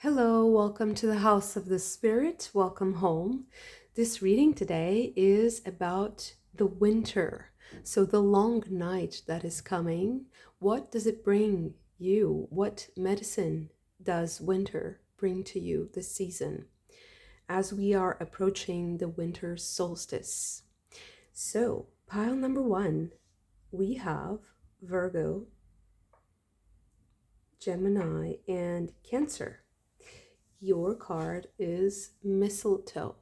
Hello, welcome to the House of the Spirit. Welcome home. This reading today is about the winter. So, the long night that is coming. What does it bring you? What medicine does winter bring to you this season as we are approaching the winter solstice? So, pile number one, we have Virgo, Gemini, and Cancer. Your card is Mistletoe.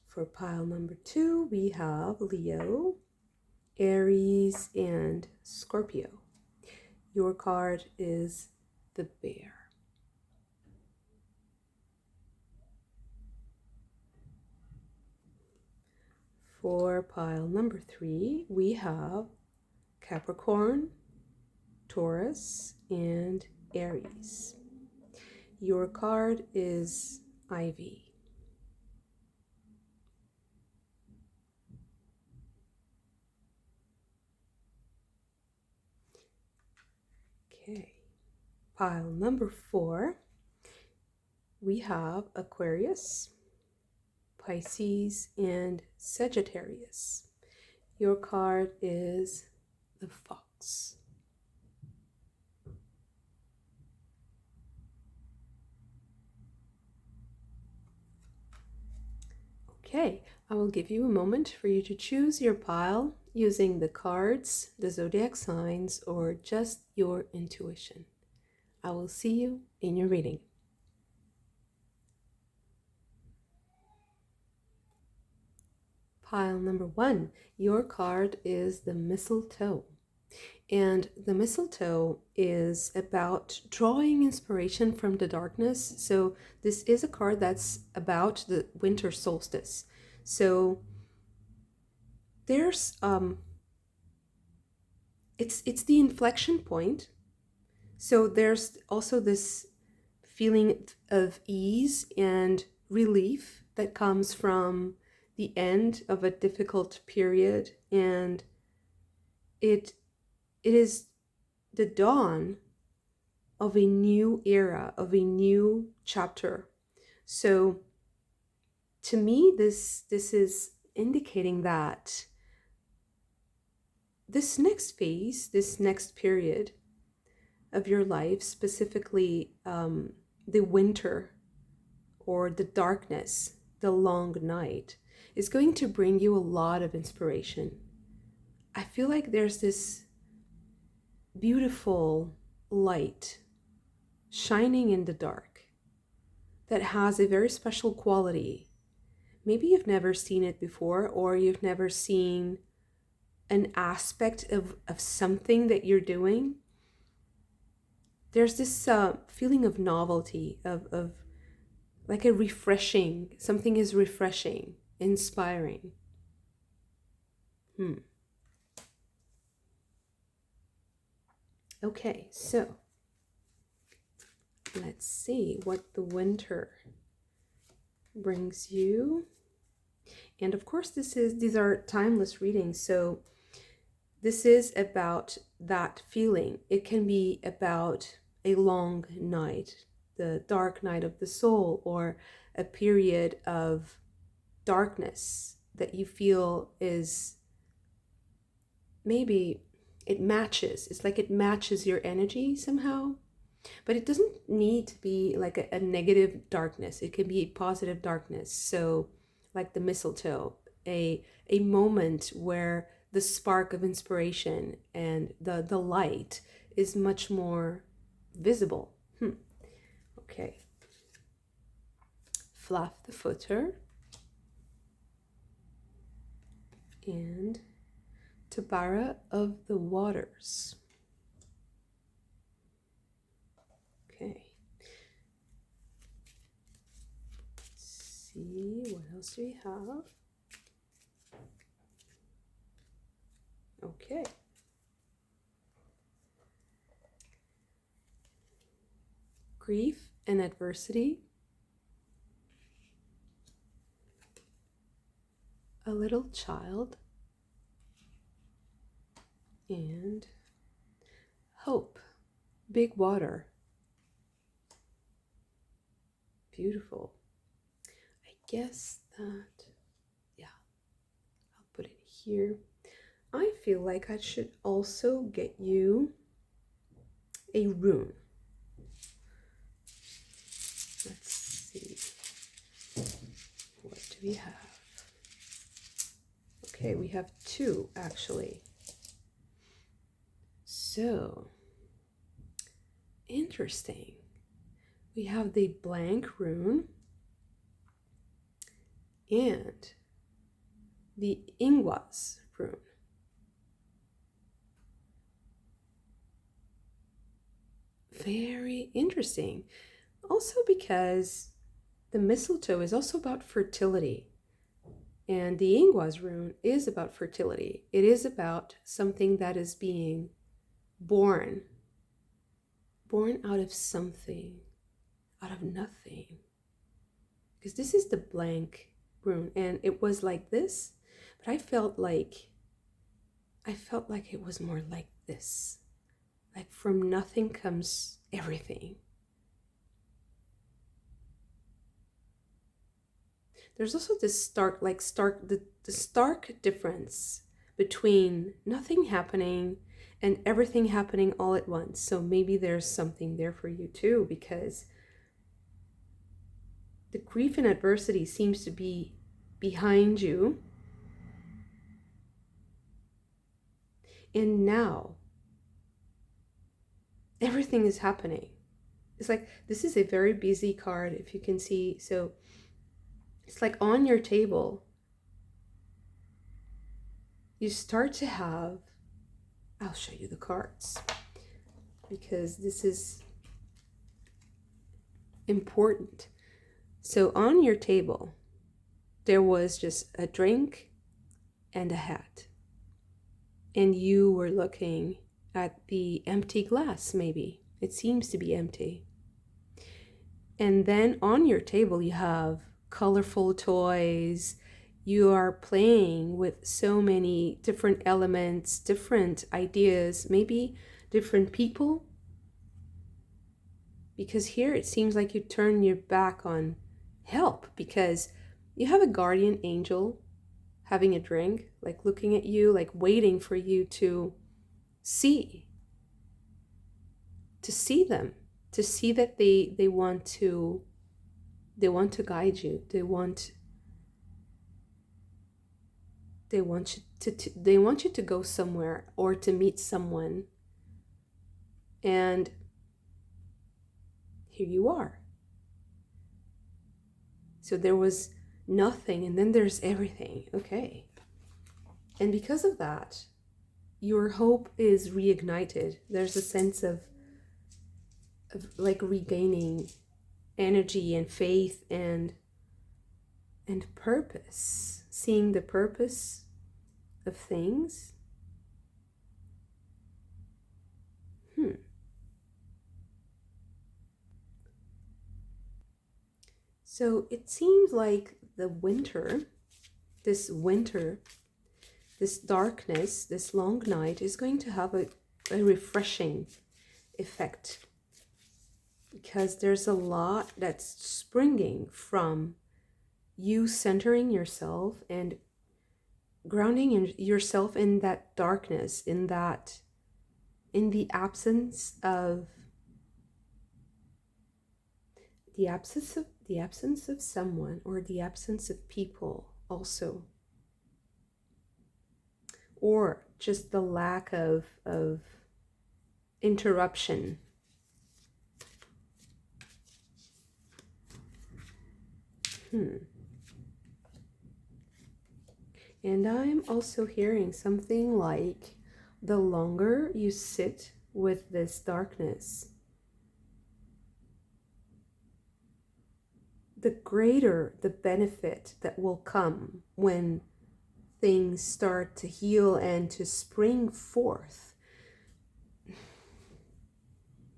For pile number two, we have Leo, Aries, and Scorpio. Your card is the Bear. For pile number three, we have Capricorn, Taurus, and Aries. Your card is Ivy. Okay, pile number four, we have Aquarius, Pisces, and Sagittarius. Your card is the Fox. Okay, I will give you a moment for you to choose your pile using the cards, the zodiac signs, or just your intuition. I will see you in your reading. Pile number one, your card is the Mistletoe. And the mistletoe is about drawing inspiration from the darkness. So this is a card that's about the winter solstice. So there's it's the inflection point. So there's also this feeling of ease and relief that comes from the end of a difficult period, and it is the dawn of a new era, of a new chapter. So to me, this is indicating that this next phase, this next period of your life, specifically the winter or the darkness, the long night, is going to bring you a lot of inspiration. I feel like there's this beautiful light shining in the dark that has a very special quality. Maybe you've never seen it before, or you've never seen an aspect of something that you're doing. There's this feeling of novelty, of like a refreshing, something is refreshing, inspiring. Okay, so let's see what the winter brings you. And of course, these are timeless readings, so this is about that feeling. It can be about a long night, the dark night of the soul, or a period of darkness that you feel is maybe it's like it matches your energy somehow. But it doesn't need to be like a negative darkness. It can be a positive darkness. So like the mistletoe, a moment where the spark of inspiration and the light is much more visible. Okay. Fluff the footer. And Tabara of the waters. Okay. Let's see, what else do we have? Okay. Grief and adversity. A little child. and hope. Big water. Beautiful. I guess that, yeah, I'll put it here. I feel like I should also get you a rune. Let's see. What do we have? Okay, we have two actually. So, interesting. We have the blank rune and the Ingwas rune. Very interesting. Also because the mistletoe is also about fertility. And the Ingwas rune is about fertility. It is about something that is being born out of something, out of nothing. Because this is the blank rune, and it was like this, but I felt like it was more like this. Like from nothing comes everything. There's also this the stark difference between nothing happening and everything happening all at once. So maybe there's something there for you too, because the grief and adversity seems to be behind you. And now everything is happening. It's like, this is a very busy card, if you can see. So it's like on your table, you start to have, I'll show you the cards because this is important. So on your table, there was just a drink and a hat. And you were looking at the empty glass, maybe. It seems to be empty. And then on your table, you have colorful toys. You are playing with so many different elements, different ideas, maybe different people. Because here it seems like you turn your back on help because you have a guardian angel having a drink, like looking at you, like waiting for you to see them, to see that they want to guide you. They want you to go somewhere or to meet someone. And here you are. So there was nothing and then there's everything. Okay. And because of that, your hope is reignited. There's a sense of like regaining energy and faith and purpose, seeing the purpose of things. So it seems like the winter, this darkness, this long night is going to have a refreshing effect, because there's a lot that's springing from you centering yourself and grounding yourself in that darkness, in the absence of someone, or the absence of people also, or just the lack of interruption. And I'm also hearing something like, the longer you sit with this darkness, the greater the benefit that will come when things start to heal and to spring forth.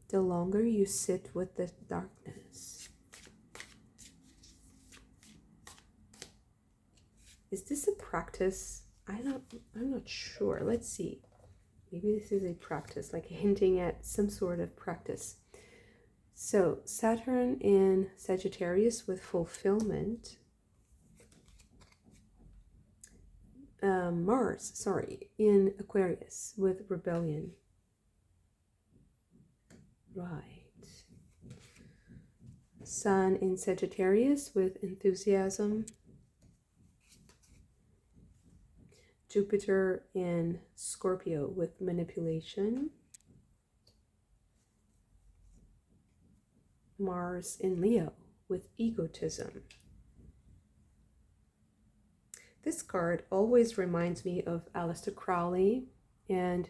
The longer you sit with the darkness. Is this a practice? I'm not sure. Let's see. Maybe this is a practice, like hinting at some sort of practice. So Saturn in Sagittarius with fulfillment. Mars, in Aquarius with rebellion. Right. Sun in Sagittarius with enthusiasm. Jupiter in Scorpio with manipulation. Mars in Leo with egotism. This card always reminds me of Aleister Crowley, and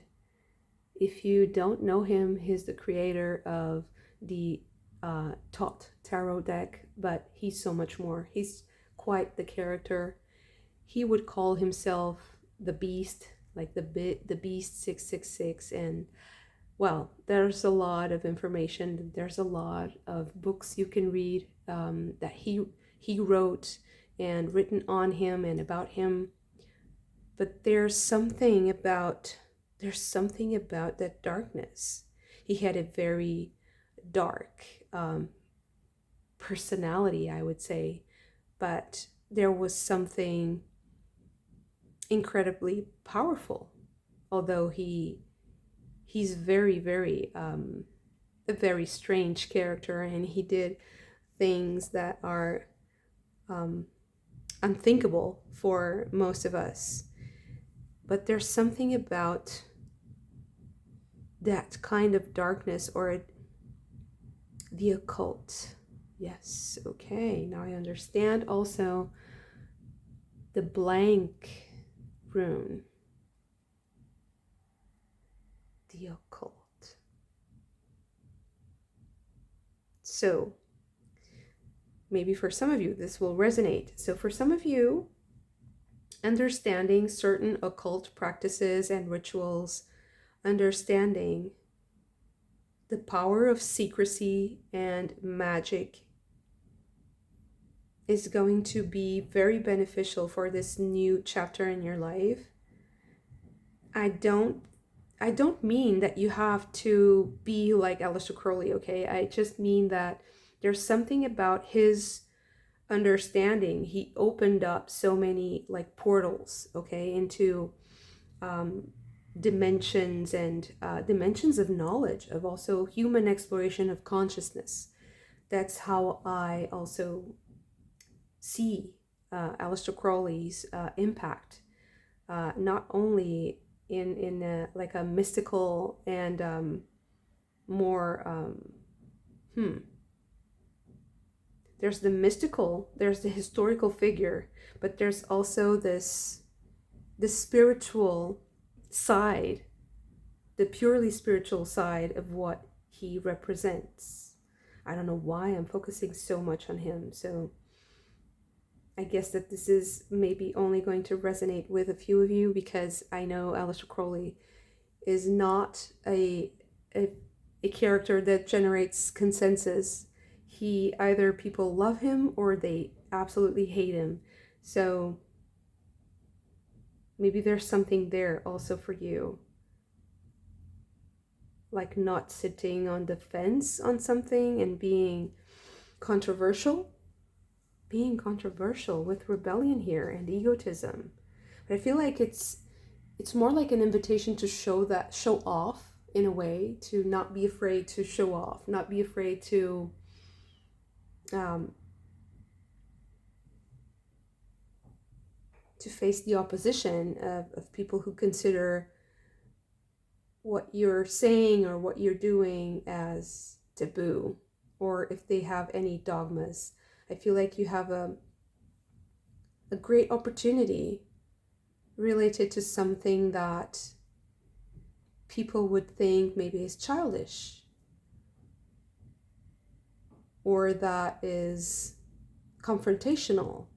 if you don't know him, he's the creator of the Tot tarot deck, but he's so much more. He's quite the character. He would call himself the Beast, like the Beast 666, and well, there's a lot of information. There's a lot of books you can read that he wrote and written on him and about him. But there's something about that darkness. He had a very dark personality, I would say, but there was something incredibly powerful. Although he's very, very a very strange character, and he did things that are unthinkable for most of us. But there's something about that kind of darkness, or the occult. Yes, okay, now I understand also the blank rune. The occult. So, maybe for some of you this will resonate. So for some of you, understanding certain occult practices and rituals, understanding the power of secrecy and magic is going to be very beneficial for this new chapter in your life. I don't mean that you have to be like Aleister Crowley, okay? I just mean that there's something about his understanding. He opened up so many like portals, okay, into dimensions and dimensions of knowledge, of also human exploration of consciousness. That's how I also see Aleister Crowley's impact, not only in like a mystical and more there's the mystical, there's the historical figure, but there's also this spiritual side, the purely spiritual side of what he represents. I don't know why I'm focusing so much on him. So I guess that this is maybe only going to resonate with a few of you, because I know Aleister Crowley is not a character that generates consensus. He either people love him or they absolutely hate him. So maybe there's something there also for you, like not sitting on the fence on something and being controversial with rebellion here and egotism. But I feel like it's more like an invitation to show off in a way, to not be afraid to show off, not be afraid to face the opposition of people who consider what you're saying or what you're doing as taboo, or if they have any dogmas. I feel like you have a great opportunity related to something that people would think maybe is childish, or that is confrontational.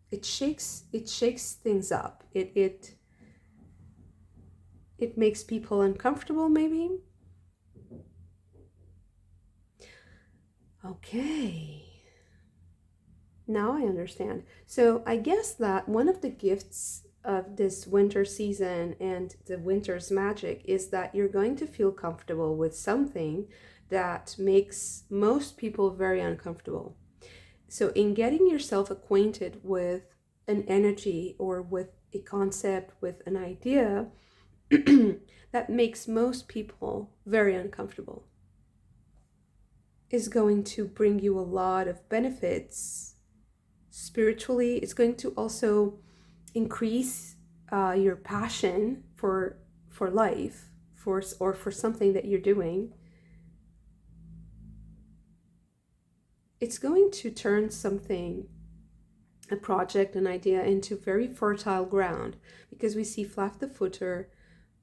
It shakes things up. It makes people uncomfortable, maybe. Okay. Now I understand. So I guess that one of the gifts of this winter season and the winter's magic is that you're going to feel comfortable with something that makes most people very uncomfortable. So in getting yourself acquainted with an energy or with a concept, with an idea that makes most people very uncomfortable is going to bring you a lot of benefits spiritually. It's going to also increase your passion for life, or for something that you're doing. It's going to turn something, a project, an idea, into very fertile ground, because we see Flap the Footer,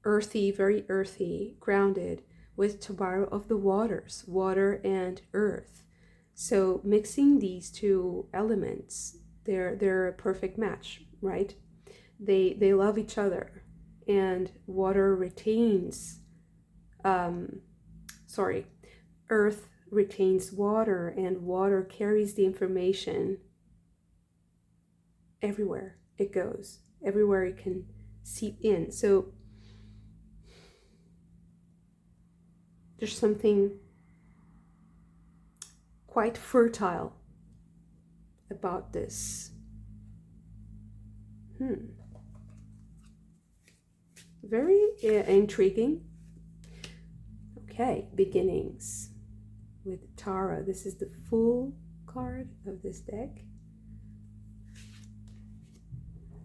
earthy, very earthy, grounded, with Tabaro of the waters, water and earth. So mixing these two elements, they're a perfect match, right? They love each other, and water retains, earth retains water, and water carries the information everywhere it goes, everywhere it can seep in. So there's something quite fertile about this. Very intriguing. Okay, beginnings with Tara. This is the full card of this deck.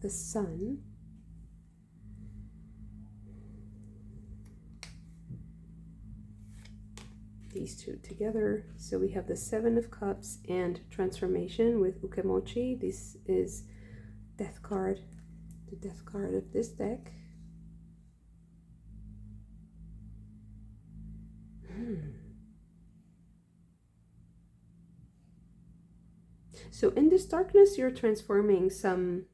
The Sun. These two together. So we have the Seven of Cups and Transformation with Ukemochi. This is Death card, the Death card of this deck. So in this darkness, you're transforming some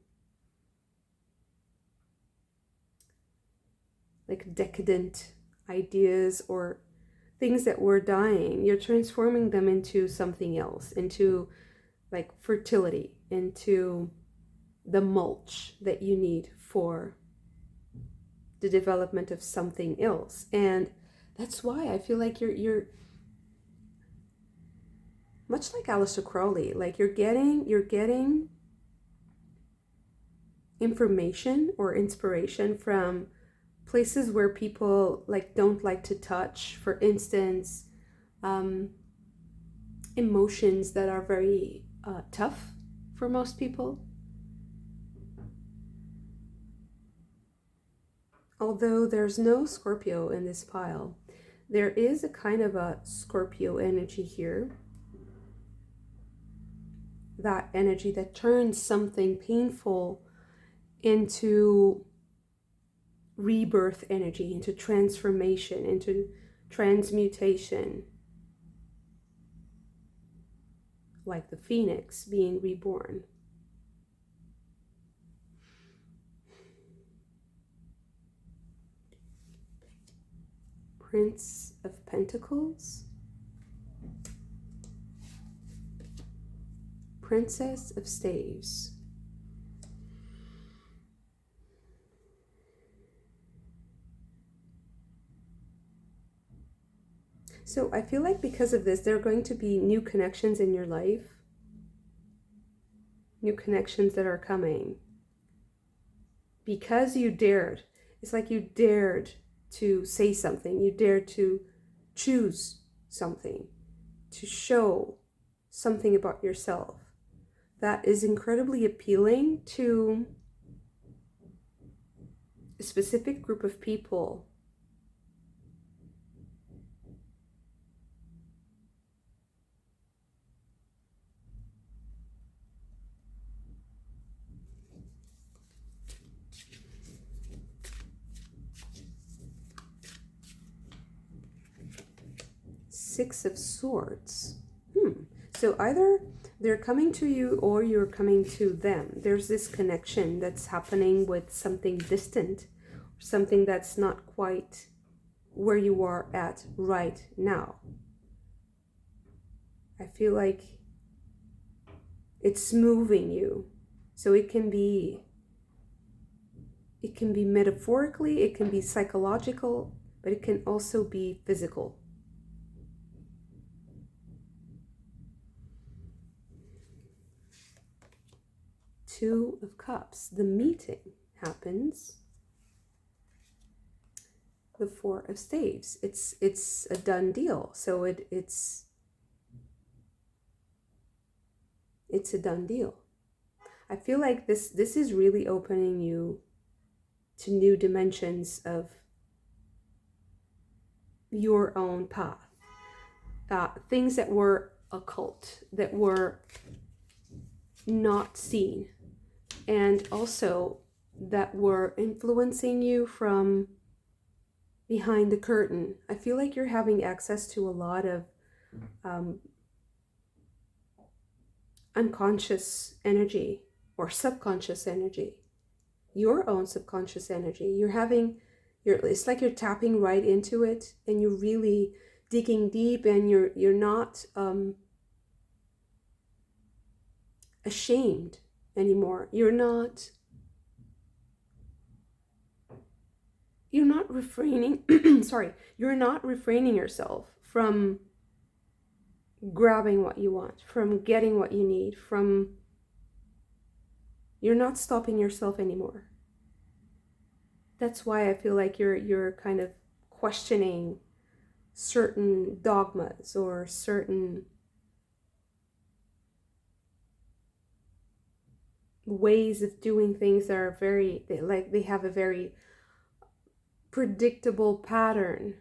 like decadent ideas or things that were dying. You're transforming them into something else, into like fertility, into the mulch that you need for the development of something else. And that's why I feel like you're much like Aleister Crowley, like you're getting information or inspiration from places where people like don't like to touch. For instance, emotions that are very tough for most people. Although there's no Scorpio in this pile, there is a kind of a Scorpio energy here. That energy that turns something painful into rebirth energy, into transformation, into transmutation. Like the phoenix being reborn. Prince of Pentacles. Princess of Staves. So I feel like because of this, there are going to be new connections in your life. New connections that are coming. Because you dared. It's like you dared to say something. You dared to choose something. To show something about yourself. That is incredibly appealing to a specific group of people. Six of Swords. So either they're coming to you or you're coming to them. There's this connection that's happening with something distant, something that's not quite where you are at right now. I feel like It's moving you. So it can be metaphorically, it can be psychological, but it can also be physical. Two of Cups. The meeting happens. The Four of Staves. It's a done deal. So it's a done deal. I feel like this is really opening you to new dimensions of your own path. Things that were occult, that were not seen, and also that were influencing you from behind the curtain. I feel like you're having access to a lot of unconscious energy or subconscious energy, your own subconscious energy. It's like you're tapping right into it, and you're really digging deep, and you're not ashamed anymore. You're not refraining you're not refraining yourself from grabbing what you want, from getting what you need, you're not stopping yourself anymore. That's why I feel like you're kind of questioning certain dogmas or certain ways of doing things that are they have a very predictable pattern.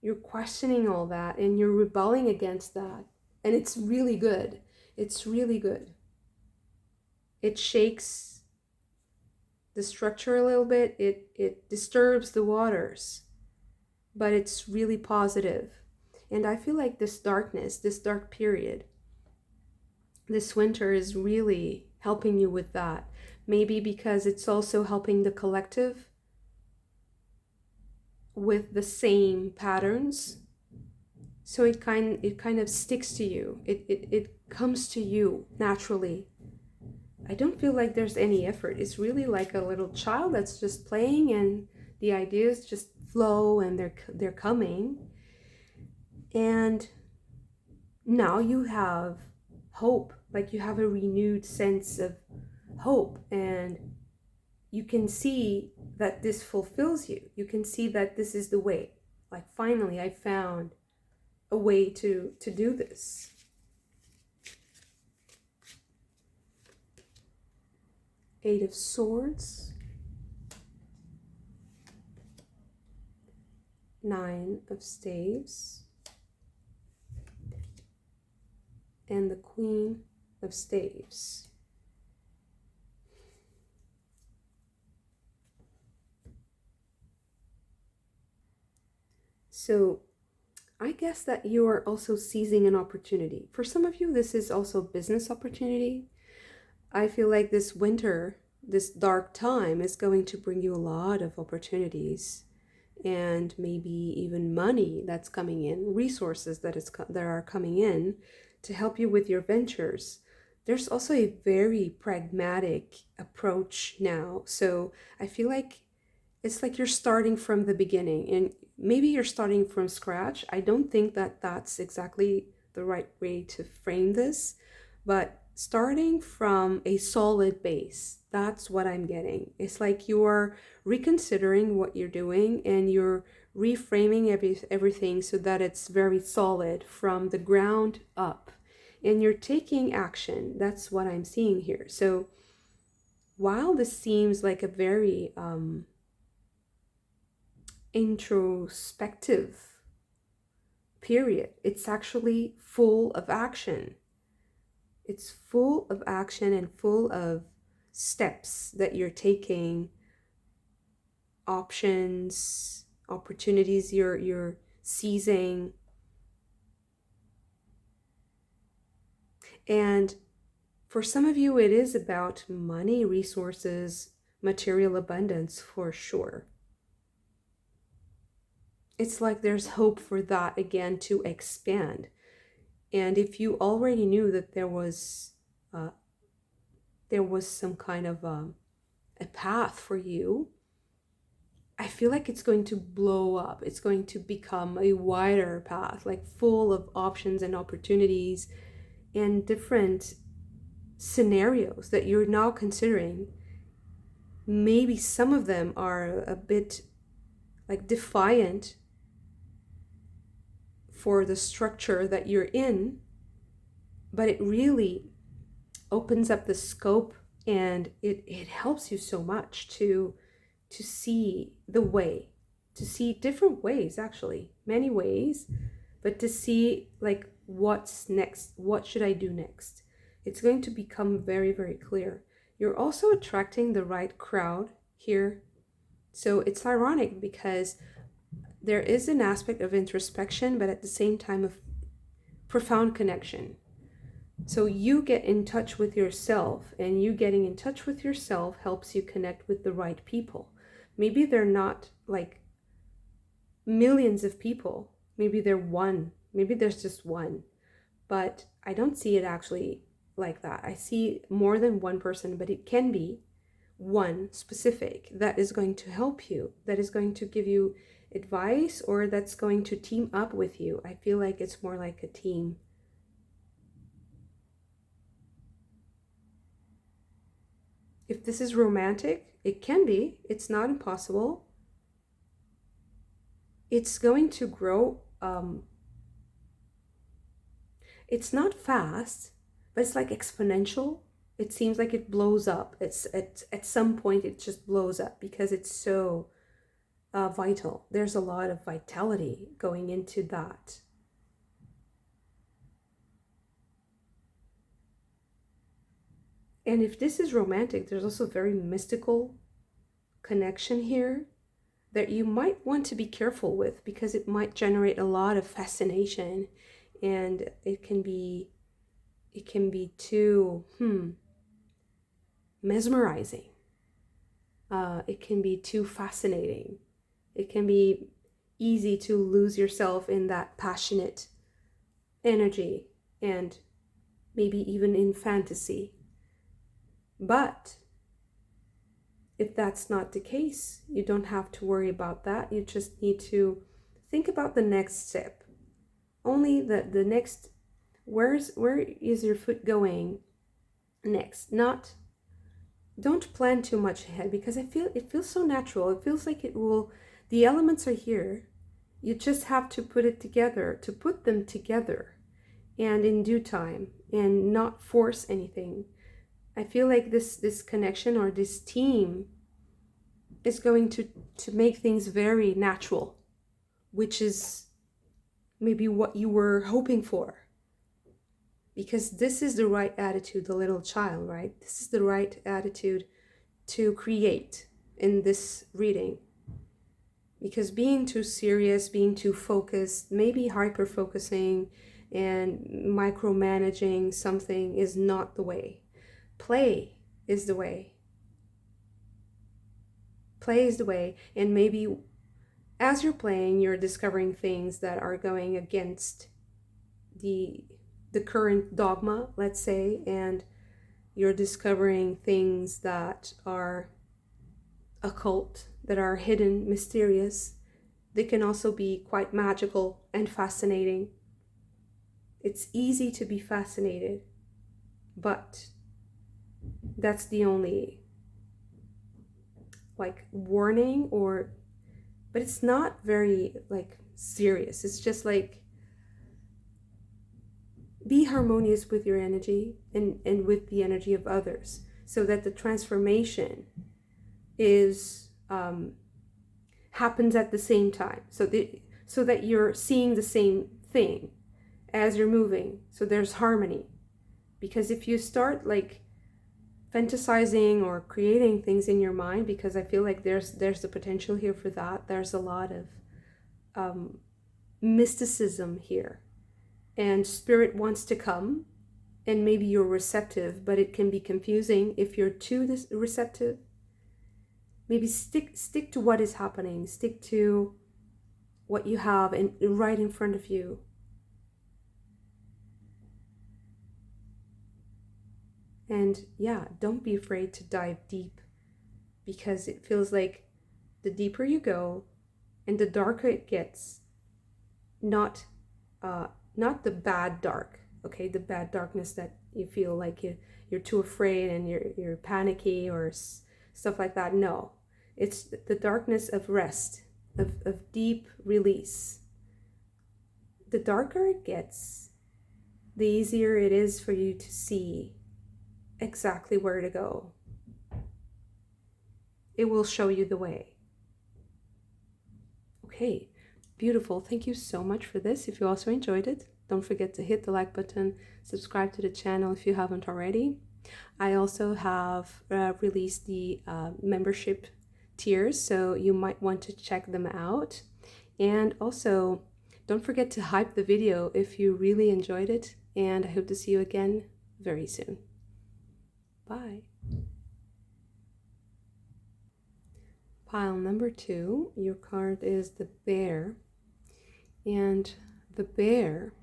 You're questioning all that and you're rebelling against that. And it's really good. It's really good. It shakes the structure a little bit. It disturbs the waters, but it's really positive. And I feel like this darkness, this dark period, this winter is really helping you with that. Maybe because it's also helping the collective with the same patterns. So it kind of sticks to you. It comes to you naturally. I don't feel like there's any effort. It's really like a little child that's just playing, and the ideas just flow, and they're coming. And now you have hope, like you have a renewed sense of hope, and you can see that this fulfills you. You can see that this is the way. Like, finally, I found a way to do this. Eight of Swords. Nine of Staves. And the Queen of Staves. So I guess that you are also seizing an opportunity. For some of you, this is also business opportunity. I feel like this winter, this dark time, is going to bring you a lot of opportunities, and maybe even money that's coming in, resources that are coming in to help you with your ventures. There's also a very pragmatic approach now. So I feel like it's like you're starting from the beginning, and maybe you're starting from scratch. I don't think that that's exactly the right way to frame this, but starting from a solid base, that's what I'm getting. It's like you're reconsidering what you're doing, and you're reframing everything so that it's very solid from the ground up, and you're taking action. That's what I'm seeing here. So while this seems like a very introspective period, it's actually full of action. It's full of action and full of steps that you're taking, options, opportunities you're seizing. And for some of you, it is about money, resources, material abundance for sure. It's like there's hope for that again to expand. And if you already knew that uh, there was some kind of a path for you, I feel like it's going to blow up. It's going to become a wider path, like full of options and opportunities and different scenarios that you're now considering. Maybe some of them are a bit like defiant for the structure that you're in, but it really opens up the scope, and it helps you so much to see the way, to see different ways, actually many ways, but to see like what's next, what should I do next. It's going to become very, very clear. You're also attracting the right crowd here. So it's ironic because there is an aspect of introspection, but at the same time of profound connection. So you get in touch with yourself, and you getting in touch with yourself helps you connect with the right people. Maybe they're not like millions of people. Maybe they're one. Maybe there's just one. But I don't see it actually like that. I see more than one person, but it can be one specific that is going to help you, that is going to give you advice, or that's going to team up with you. I feel like it's more like a team. If this is romantic, it can be. It's not impossible. It's going to grow. It's not fast, but it's like exponential. It seems like it blows up. It's at some point it just blows up because it's so vital. There's a lot of vitality going into that. And if this is romantic, there's also very mystical connection here that you might want to be careful with, because it might generate a lot of fascination, and it can be too mesmerizing. It can be too fascinating. It can be easy to lose yourself in that passionate energy, and maybe even in fantasy. But if that's not the case, you don't have to worry about that. You just need to think about the next step. Only the next, where is your foot going next? Not, don't plan too much ahead, because it feels so natural. It feels like it will, the elements are here. You just have to put them together, and in due time, and not force anything. I feel like this connection, or this team, is going to make things very natural, which is maybe what you were hoping for. Because this is the right attitude, the little child, right? This is the right attitude to create in this reading. Because being too serious, being too focused, maybe hyper-focusing and micromanaging something is not the way. Play is the way. Play is the way, and maybe as you're playing, you're discovering things that are going against the current dogma, let's say, and you're discovering things that are occult, that are hidden, mysterious. They can also be quite magical and fascinating. It's easy to be fascinated, but that's the only like warning, but it's not very like serious. It's just like, be harmonious with your energy and with the energy of others, so that the transformation is happens at the same time, so that you're seeing the same thing as you're moving, so there's harmony. Because if you start like fantasizing or creating things in your mind, because I feel like there's the potential here for that, there's a lot of mysticism here, and spirit wants to come, and maybe you're receptive, but it can be confusing if you're too receptive. Maybe stick to what is happening, stick to what you have and right in front of you. And yeah, don't be afraid to dive deep, because it feels like the deeper you go and the darker it gets, not not the bad dark, okay, the bad darkness that you feel like you're too afraid and you're panicky or stuff like that. No, it's the darkness of rest, of deep release. The darker it gets, the easier it is for you to see exactly where to go. It will show you the way. Okay, beautiful. Thank you so much for this. If you also enjoyed it, don't forget to hit the like button, subscribe to the channel if you haven't already. I also have released the membership tiers, so you might want to check them out. And also, don't forget to hype the video if you really enjoyed it, and I hope to see you again very soon. Bye. Pile number 2, your card is the Bear, and the Bear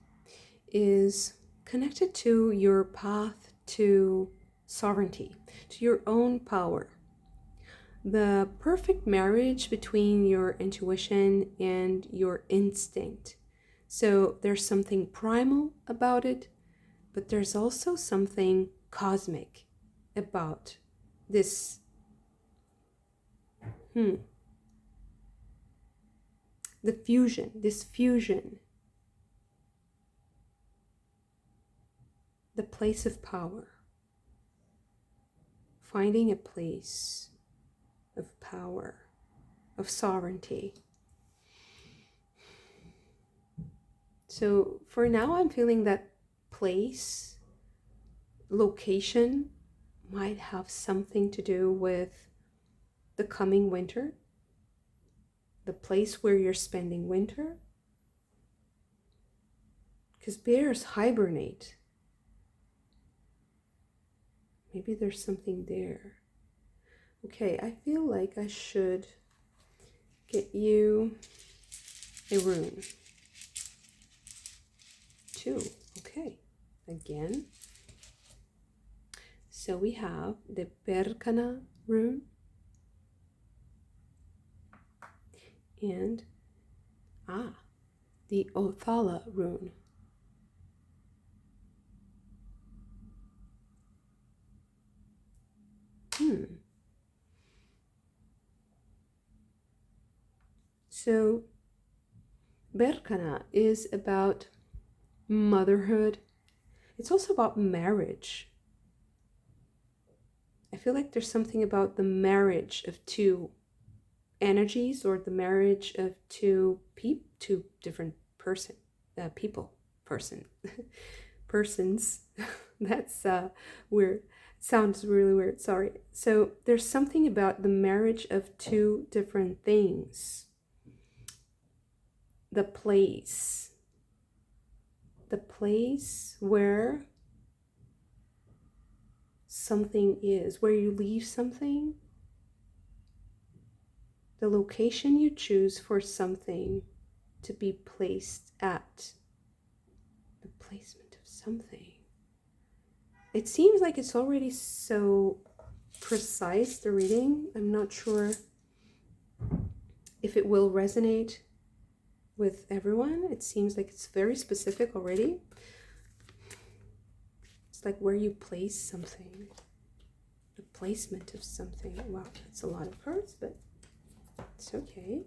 is connected to your path to sovereignty, to your own power. The perfect marriage between your intuition and your instinct. So there's something primal about it, but there's also something cosmic about this. This fusion, the place of power, finding a place of power, of sovereignty. So for now, I'm feeling that place, location, might have something to do with the coming winter, the place where you're spending winter, because bears hibernate. Maybe there's something there. Okay, I feel like I should get you a rune. 2, okay, again. So we have the Perkana rune and the Othala rune. So Berkana is about motherhood. It's also about marriage. I feel like there's something about the marriage of two energies, or the marriage of two different persons. That's weird. Sounds really weird. Sorry. So there's something about the marriage of two different things. The place where something is, where you leave something, the location you choose for something to be placed at, the placement of something. It seems like it's already so precise, the reading. I'm not sure if it will resonate with everyone. It seems like it's very specific already. It's like where you place something, the placement of something. Wow, that's a lot of cards, but it's okay.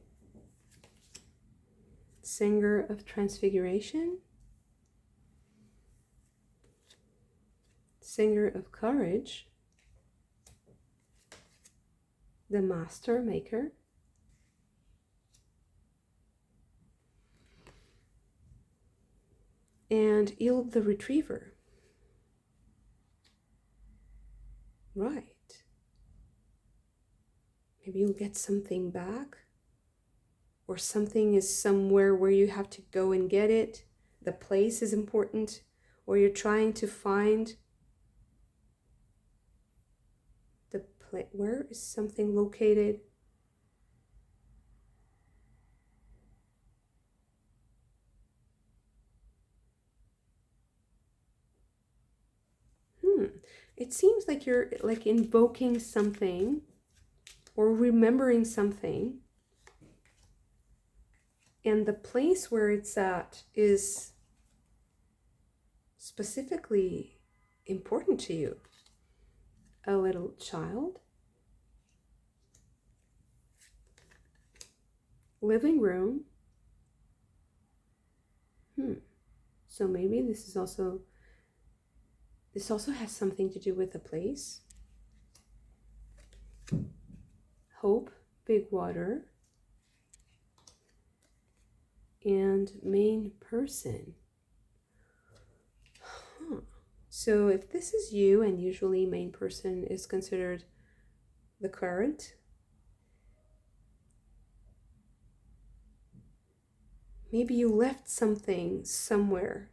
Singer of Transfiguration, Singer of Courage, the Master Maker, and Ilb the Retriever. Right. Maybe you'll get something back, or something is somewhere where you have to go and get it. The place is important, or you're trying to find the place. Where is something located? it seems like you're like invoking something or remembering something, and the place where it's at is specifically important to you. A little child, living room. So maybe this also has something to do with the place. Hope, big water, and main person. So if this is you, and usually main person is considered the current, maybe you left something somewhere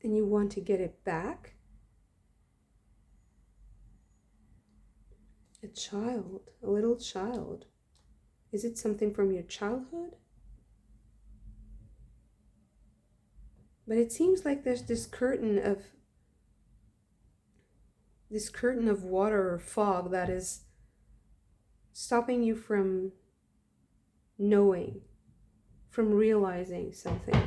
and you want to get it back. A child, a little child. Is it something from your childhood? But it seems like there's this curtain of water or fog that is stopping you from knowing, from realizing something.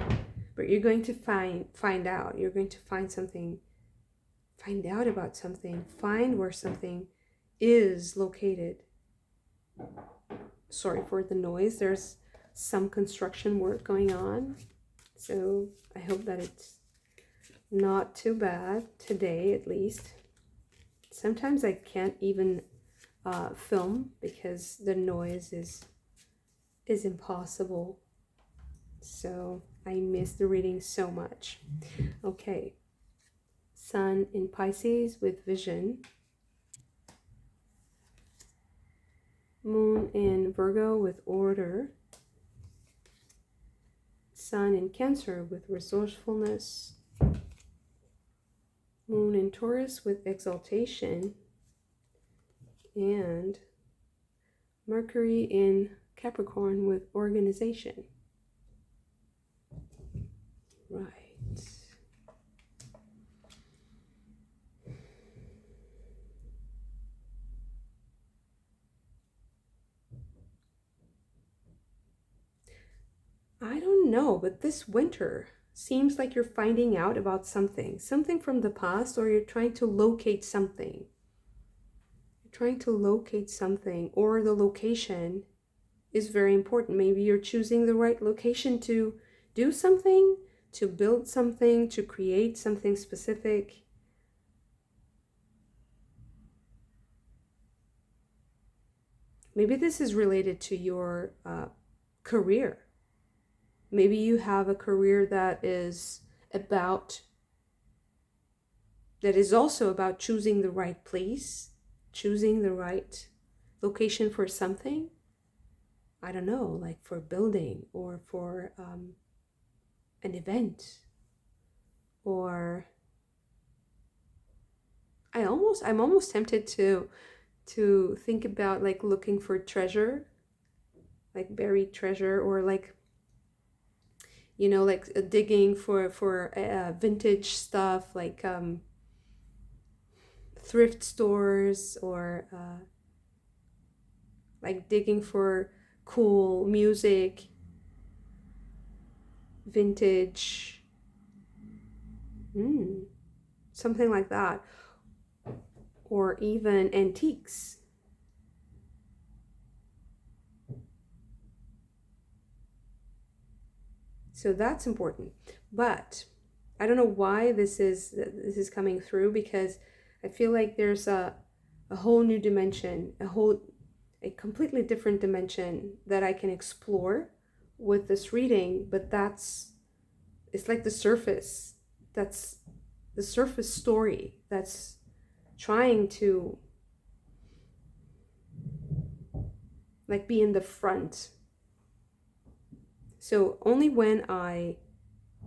But you're going to find out. You're going to find something, find out about something, find where something is located. Sorry for the noise. There's some construction work going on. So I hope that it's not too bad today, at least. Sometimes I can't even film because the noise is impossible. So I miss the reading so much. Okay. Sun in Pisces with vision. Moon in Virgo with order. Sun in Cancer with resourcefulness. Moon in Taurus with exaltation. And Mercury in Capricorn with organization. Right. I don't know, but this winter seems like you're finding out about something from the past, or you're trying to locate something. You're trying to locate something, or the location is very important. Maybe you're choosing the right location to do something, to build something, to create something specific. Maybe this is related to your career. Maybe you have a career that is also about choosing the right place, choosing the right location for something. I don't know, like for building or for an event, or I'm almost tempted to think about like looking for treasure, like buried treasure, or like, you know, like digging for vintage stuff, like thrift stores, or like digging for cool music, vintage, something like that, or even antiques. So that's important. But I don't know why this is coming through, because I feel like there's a whole new dimension, a completely different dimension that I can explore with this reading, but it's like the surface. That's the surface story that's trying to like be in the front. So only when I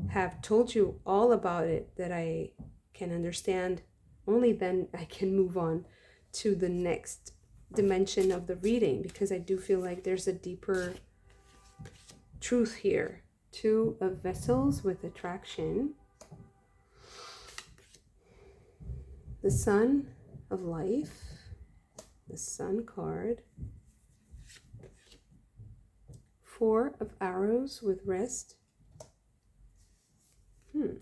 have told you all about it that I can understand, only then I can move on to the next dimension of the reading, because I do feel like there's a deeper truth here. Two of Vessels with attraction. the Sun of Life, the Sun card, 4 of Arrows with Rest, the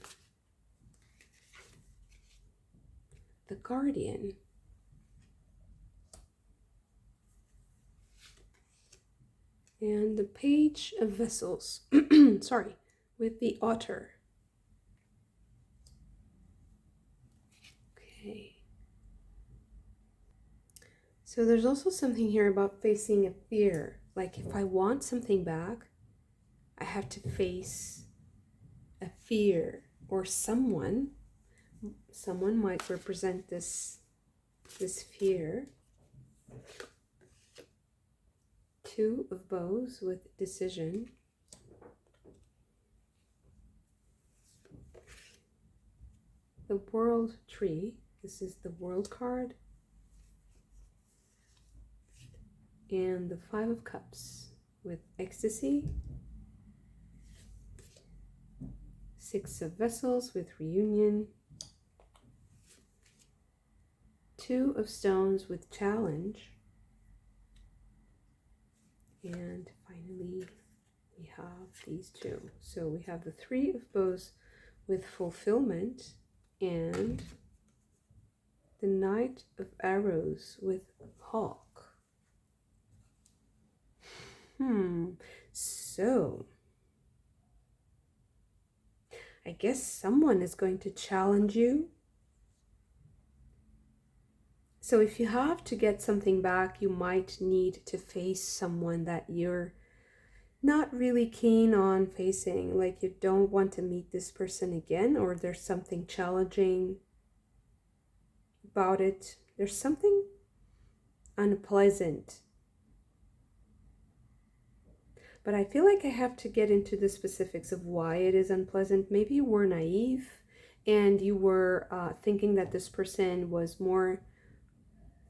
Guardian, and the Page of Vessels, sorry, with the Otter. Okay. So there's also something here about facing a fear. Like if I want something back, I have to face a fear, or someone might represent this fear. 2 of Bows with Decision. The World Tree. This is the World card. And the 5 of Cups with Ecstasy. 6 of Vessels with Reunion. 2 of Stones with Challenge. And finally, we have these 2. So we have the 3 of Bows with Fulfillment and the Knight of Arrows with Hawk. So I guess someone is going to challenge you. So if you have to get something back, you might need to face someone that you're not really keen on facing. Like you don't want to meet this person again, or there's something challenging about it. There's something unpleasant. But I feel like I have to get into the specifics of why it is unpleasant. Maybe you were naive and you were thinking that this person was more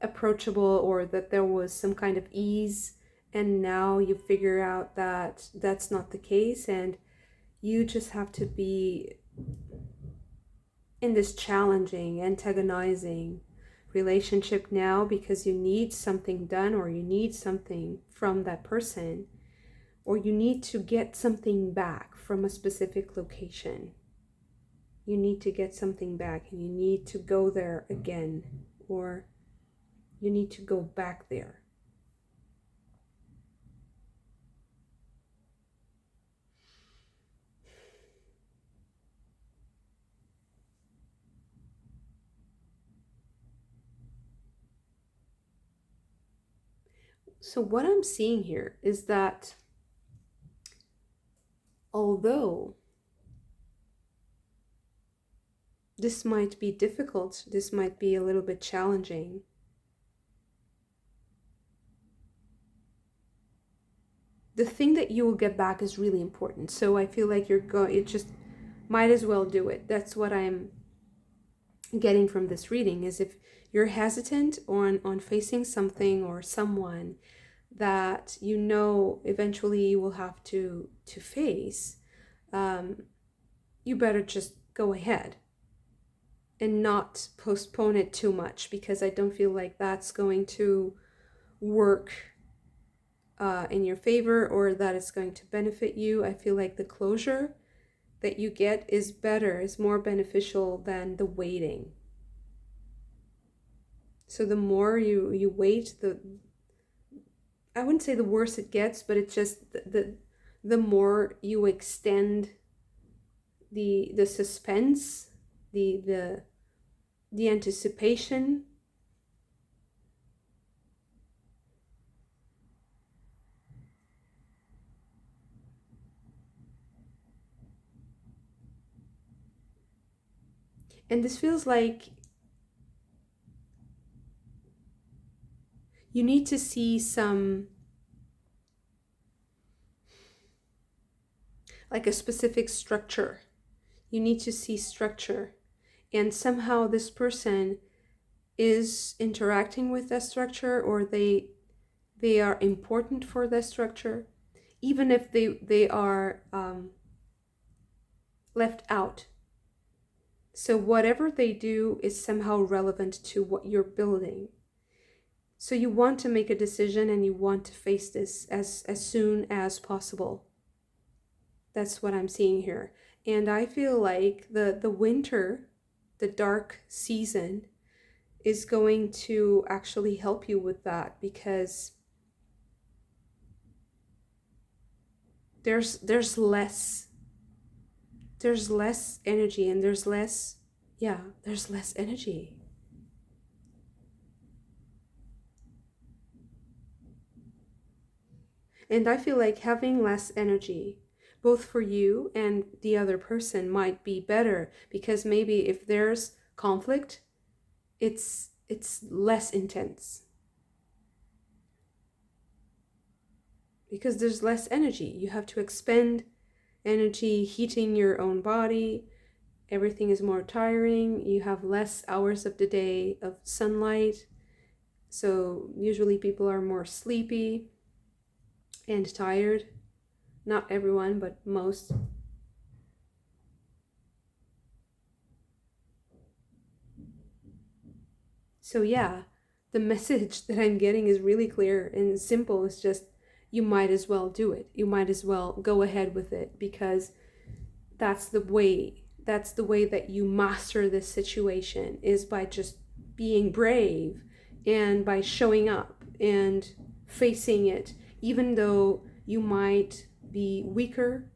approachable, or that there was some kind of ease, and now you figure out that that's not the case, and you just have to be in this challenging, antagonizing relationship now because you need something done, or you need something from that person, or you need to get something back from a specific location. You need to get something back and you need to go there again, or you need to go back there. So what I'm seeing here is that although this might be difficult, this might be a little bit challenging, the thing that you will get back is really important. So I feel like it just might as well do it. That's what I'm getting from this reading, is if you're hesitant on facing something or someone that you know eventually you will have to face, you better just go ahead and not postpone it too much, because I don't feel like that's going to work in your favor, or that it's going to benefit you. I feel like the closure that you get is better, is more beneficial than the waiting. So the more you wait, I wouldn't say the worse it gets, but it's just the more you extend the suspense, the anticipation. And this feels like you need to see some, like a specific structure. You need to see structure. And somehow this person is interacting with that structure, or they are important for that structure, even if they are left out. So whatever they do is somehow relevant to what you're building. So you want to make a decision and you want to face this as soon as possible. That's what I'm seeing here. And I feel like the winter, the dark season, is going to actually help you with that, because there's less energy, and there's less, yeah, there's less energy. And I feel like having less energy, both for you and the other person, might be better, because maybe if there's conflict, it's less intense because there's less energy. You have to expend energy heating your own body. Everything is more tiring. You have less hours of the day of sunlight. So usually people are more sleepy and tired. Not everyone, but most. So yeah, the message that I'm getting is really clear and simple. It's just, you might as well do it. You might as well go ahead with it, because that's the way. That's the way that you master this situation, is by just being brave and by showing up and facing it, even though you might be weaker.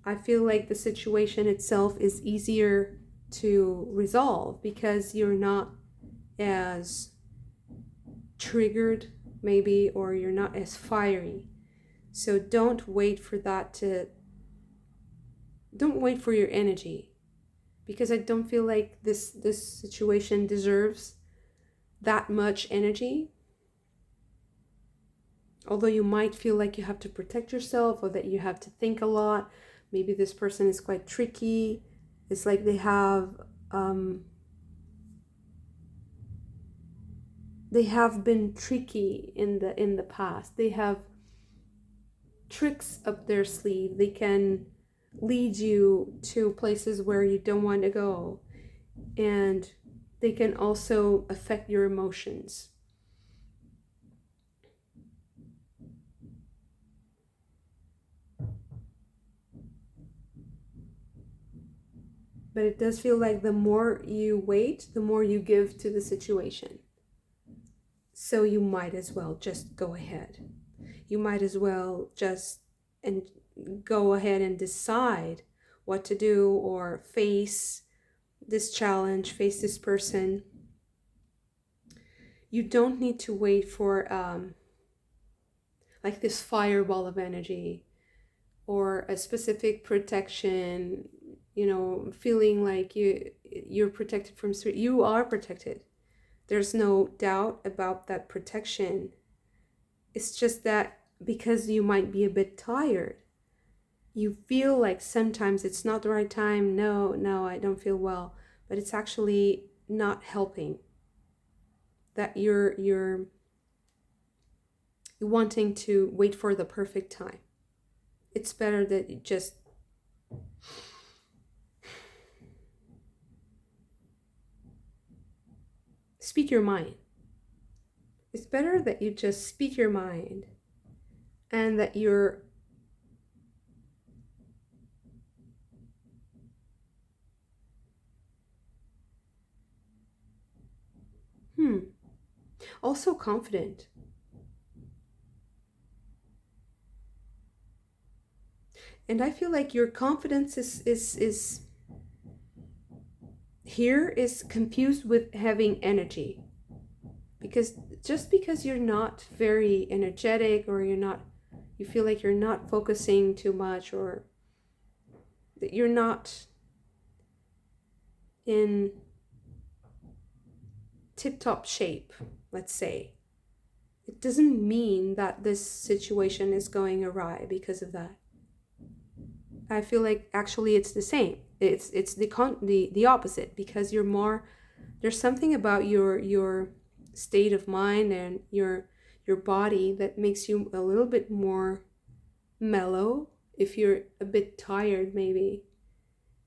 I feel like the situation itself is easier to resolve because you're not as triggered, maybe, or you're not as fiery. So don't wait for your energy, because I don't feel like this situation deserves that much energy. Although you might feel like you have to protect yourself, or that you have to think a lot. Maybe this person is quite tricky. It's like they have been tricky in the past. They have tricks up their sleeve. They can lead you to places where you don't want to go, and they can also affect your emotions. But it does feel like the more you wait, the more you give to the situation. So you might as well just go ahead. You might as well just and go ahead and decide what to do, or face this challenge, face this person. You don't need to wait for like this fireball of energy or a specific protection, feeling like you're protected from spirit. You are protected. There's no doubt about that protection. It's just that because you might be a bit tired, you feel like sometimes it's not the right time. No, I don't feel well, but it's actually not helping. That you're wanting to wait for the perfect time. It's better that you just speak your mind. It's better that you just speak your mind, and that you're also confident. And I feel like your confidence is here is confused with having energy. Because just because you're not very energetic, or you feel like you're not focusing too much, or that you're not in tip-top shape, let's say, it doesn't mean that this situation is going awry because of that. I feel like actually it's the same. It's the opposite, because you're more, there's something about your state of mind and your body that makes you a little bit more mellow if you're a bit tired maybe.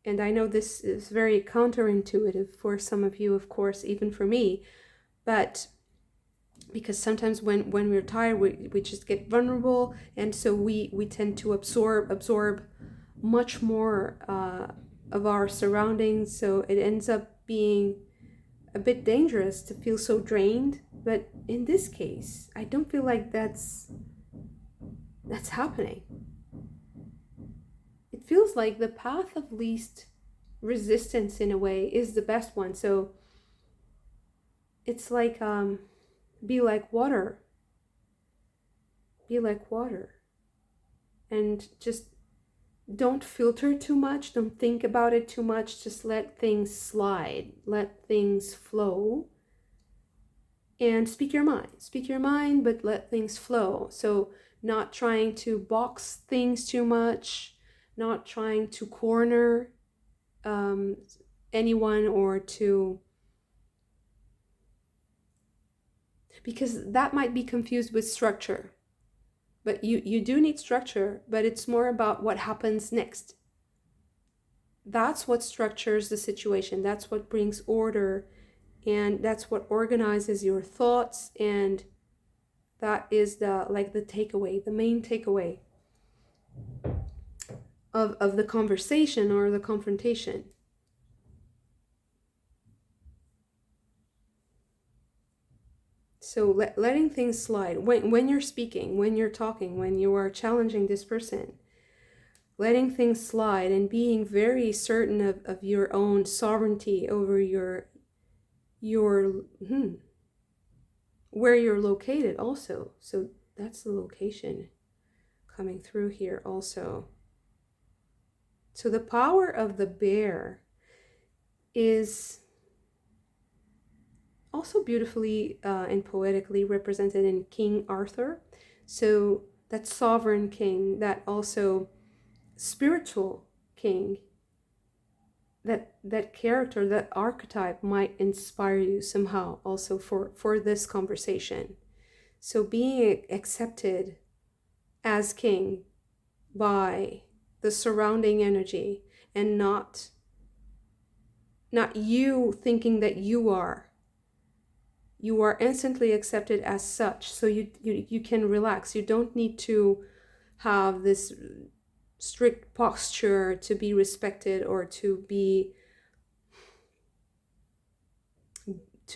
And I know this is very counterintuitive for some of you, of course, even for me, but because sometimes when we're tired, we just get vulnerable, and so we tend to absorb much more of our surroundings, so it ends up being a bit dangerous to feel so drained. But in this case, I don't feel like that's happening. It feels like the path of least resistance in a way is the best one. So it's like be like water. Be like water. And just don't filter too much. Don't think about it too much. Just let things slide. Let things flow. And speak your mind. Speak your mind, but let things flow. So not trying to box things too much. Not trying to corner anyone, or to... because that might be confused with structure. But you do need structure, but it's more about what happens next. That's what structures the situation. That's what brings order, and that's what organizes your thoughts, and that is the takeaway, the main takeaway of the conversation or the confrontation. So letting things slide. When you're speaking, when you're talking, when you are challenging this person, letting things slide and being very certain of your own sovereignty over your where you're located also. So that's the location coming through here also. So the power of the bear is also beautifully and poetically represented in King Arthur. So that sovereign king, that also spiritual king, that character, that archetype might inspire you somehow also for this conversation. So being accepted as king by the surrounding energy, and not you thinking that you are instantly accepted as such. So you can relax. You don't need to have this strict posture to be respected, or to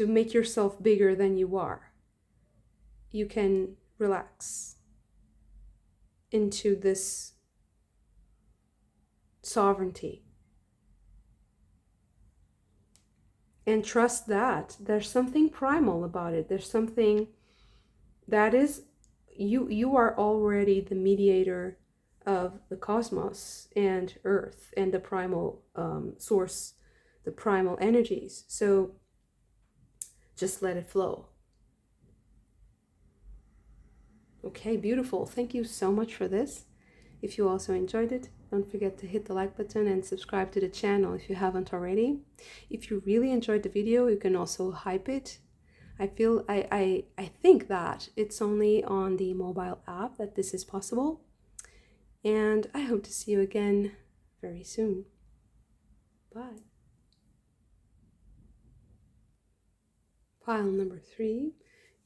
make yourself bigger than you are. You can relax into this sovereignty and trust that there's something primal about it. There's something that is you are already the mediator of the cosmos and earth and the primal source, the primal energies. So just let it flow. Okay, beautiful. Thank you so much for this. If you also enjoyed it, don't forget to hit the like button and subscribe to the channel if you haven't already. If you really enjoyed the video, you can also hype it. I think that it's only on the mobile app that this is possible. And I hope to see you again very soon. Bye. Pile number 3.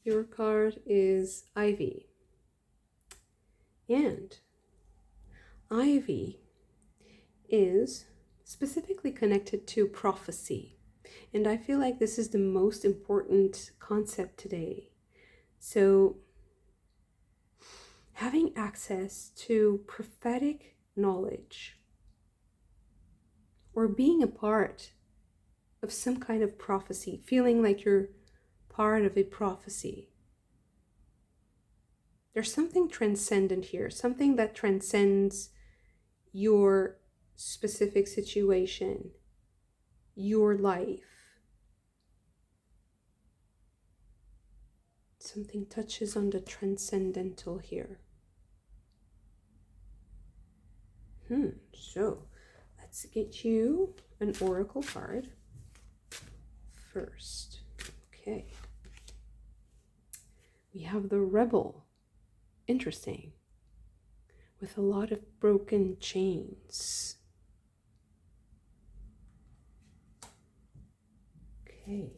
Your card is Ivy. And Ivy is specifically connected to prophecy. And I feel like this is the most important concept today. So having access to prophetic knowledge, or being a part of some kind of prophecy, feeling like you're part of a prophecy. There's something transcendent here, something that transcends your specific situation, your life. Something touches on the transcendental here. So let's get you an oracle card first. Okay. We have the Rebel. Interesting. With a lot of broken chains. Okay.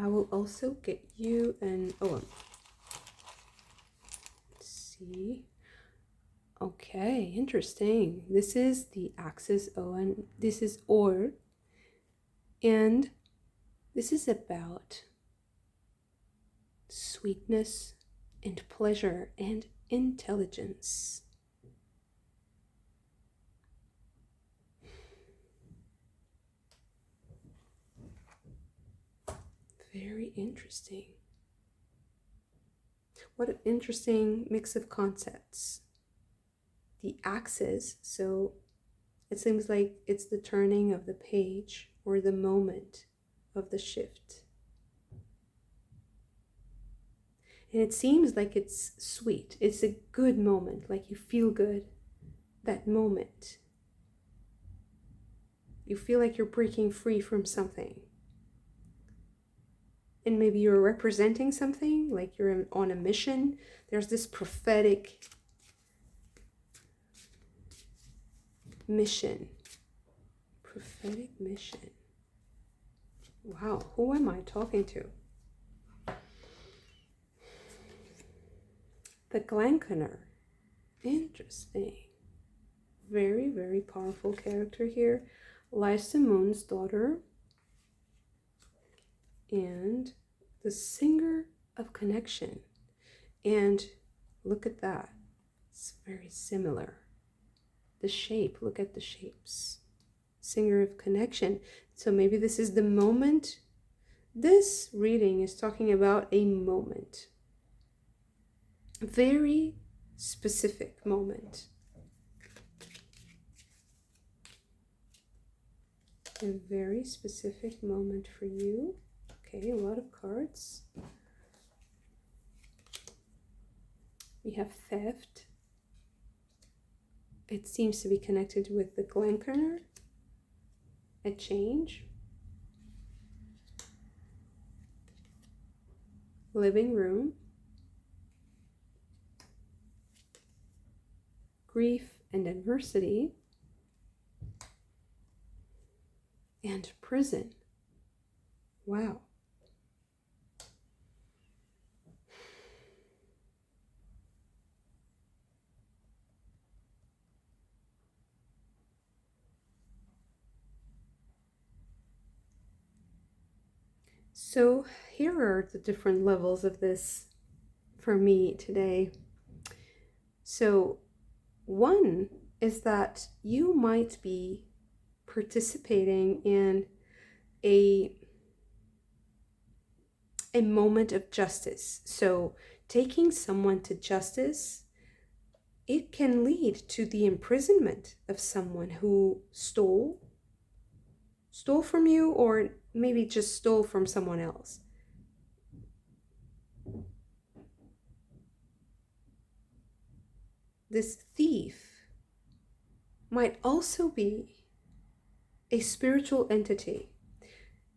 I will also get you an, let's see. Okay, interesting. This is the axis O, and this is OR, and this is about sweetness and pleasure and intelligence. Very interesting. What an interesting mix of concepts. The axis, so it seems like it's the turning of the page or the moment of the shift. And it seems like it's sweet. It's a good moment, like you feel good that moment. You feel like you're breaking free from something. And maybe you're representing something, like you're on a mission. There's this prophetic mission. Prophetic mission. Wow, who am I talking to? The Glanconer. Interesting. Very, very powerful character here. Lysa Moon's daughter. And the singer of connection. And look at that. It's very similar. The shape, look at the shapes. Singer of connection. So maybe this is the moment. This reading is talking about a moment. A very specific moment. A very specific moment for you. Okay, a lot of cards. We have theft. It seems to be connected with the Glanconer. A change. Living room. Grief and adversity. And prison. Wow. So here are the different levels of this for me today. So one is that you might be participating in a moment of justice. So taking someone to justice, it can lead to the imprisonment of someone who stole from you, or maybe just stole from someone else. This thief might also be a spiritual entity.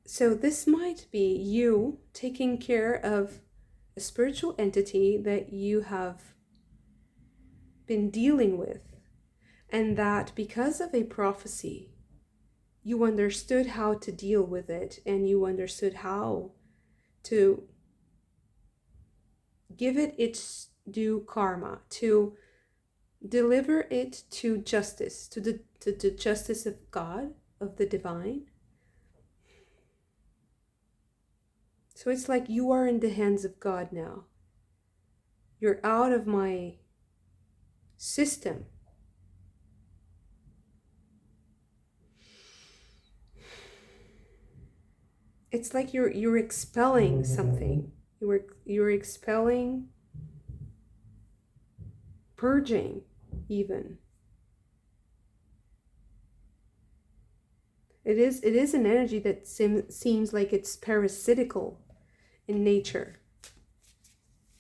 So this might be you taking care of a spiritual entity that you have been dealing with, and that because of a prophecy, you understood how to deal with it, and you understood how to give it its due karma, to deliver it to justice, to the justice of God, of the divine. So it's like you are in the hands of God now. You're out of my system. It's like you're expelling something. You're expelling, purging even. It is an energy that seems like it's parasitical in nature.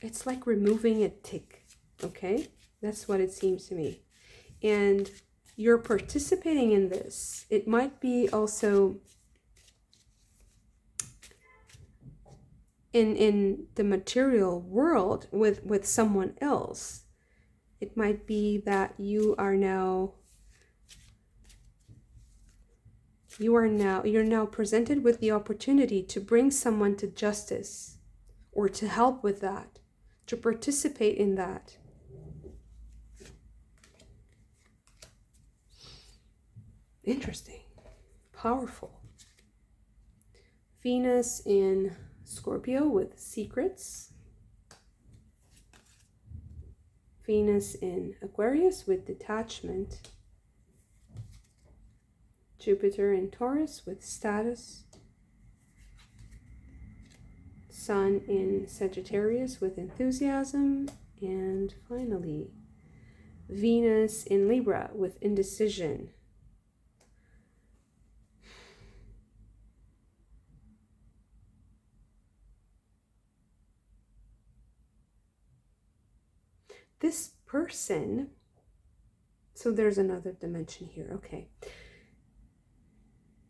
It's like removing a tick, okay? That's what it seems to me. And you're participating in this. It might be also in the material world with someone else. It might be that you are now you're now presented with the opportunity to bring someone to justice, or to help with that, to participate in that. Interesting. Powerful. Venus in Scorpio with secrets. Venus in Aquarius with detachment. Jupiter in Taurus with status. Sun in Sagittarius with enthusiasm. And finally, Venus in Libra with indecision. This person, so there's another dimension here, okay.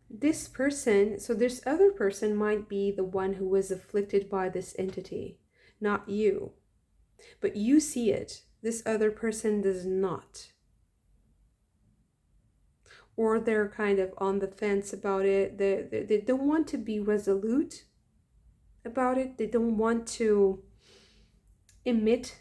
This person, so this other person might be the one who was afflicted by this entity, not you. But you see it. This other person does not. Or they're kind of on the fence about it. They don't want to be resolute about it. They don't want to emit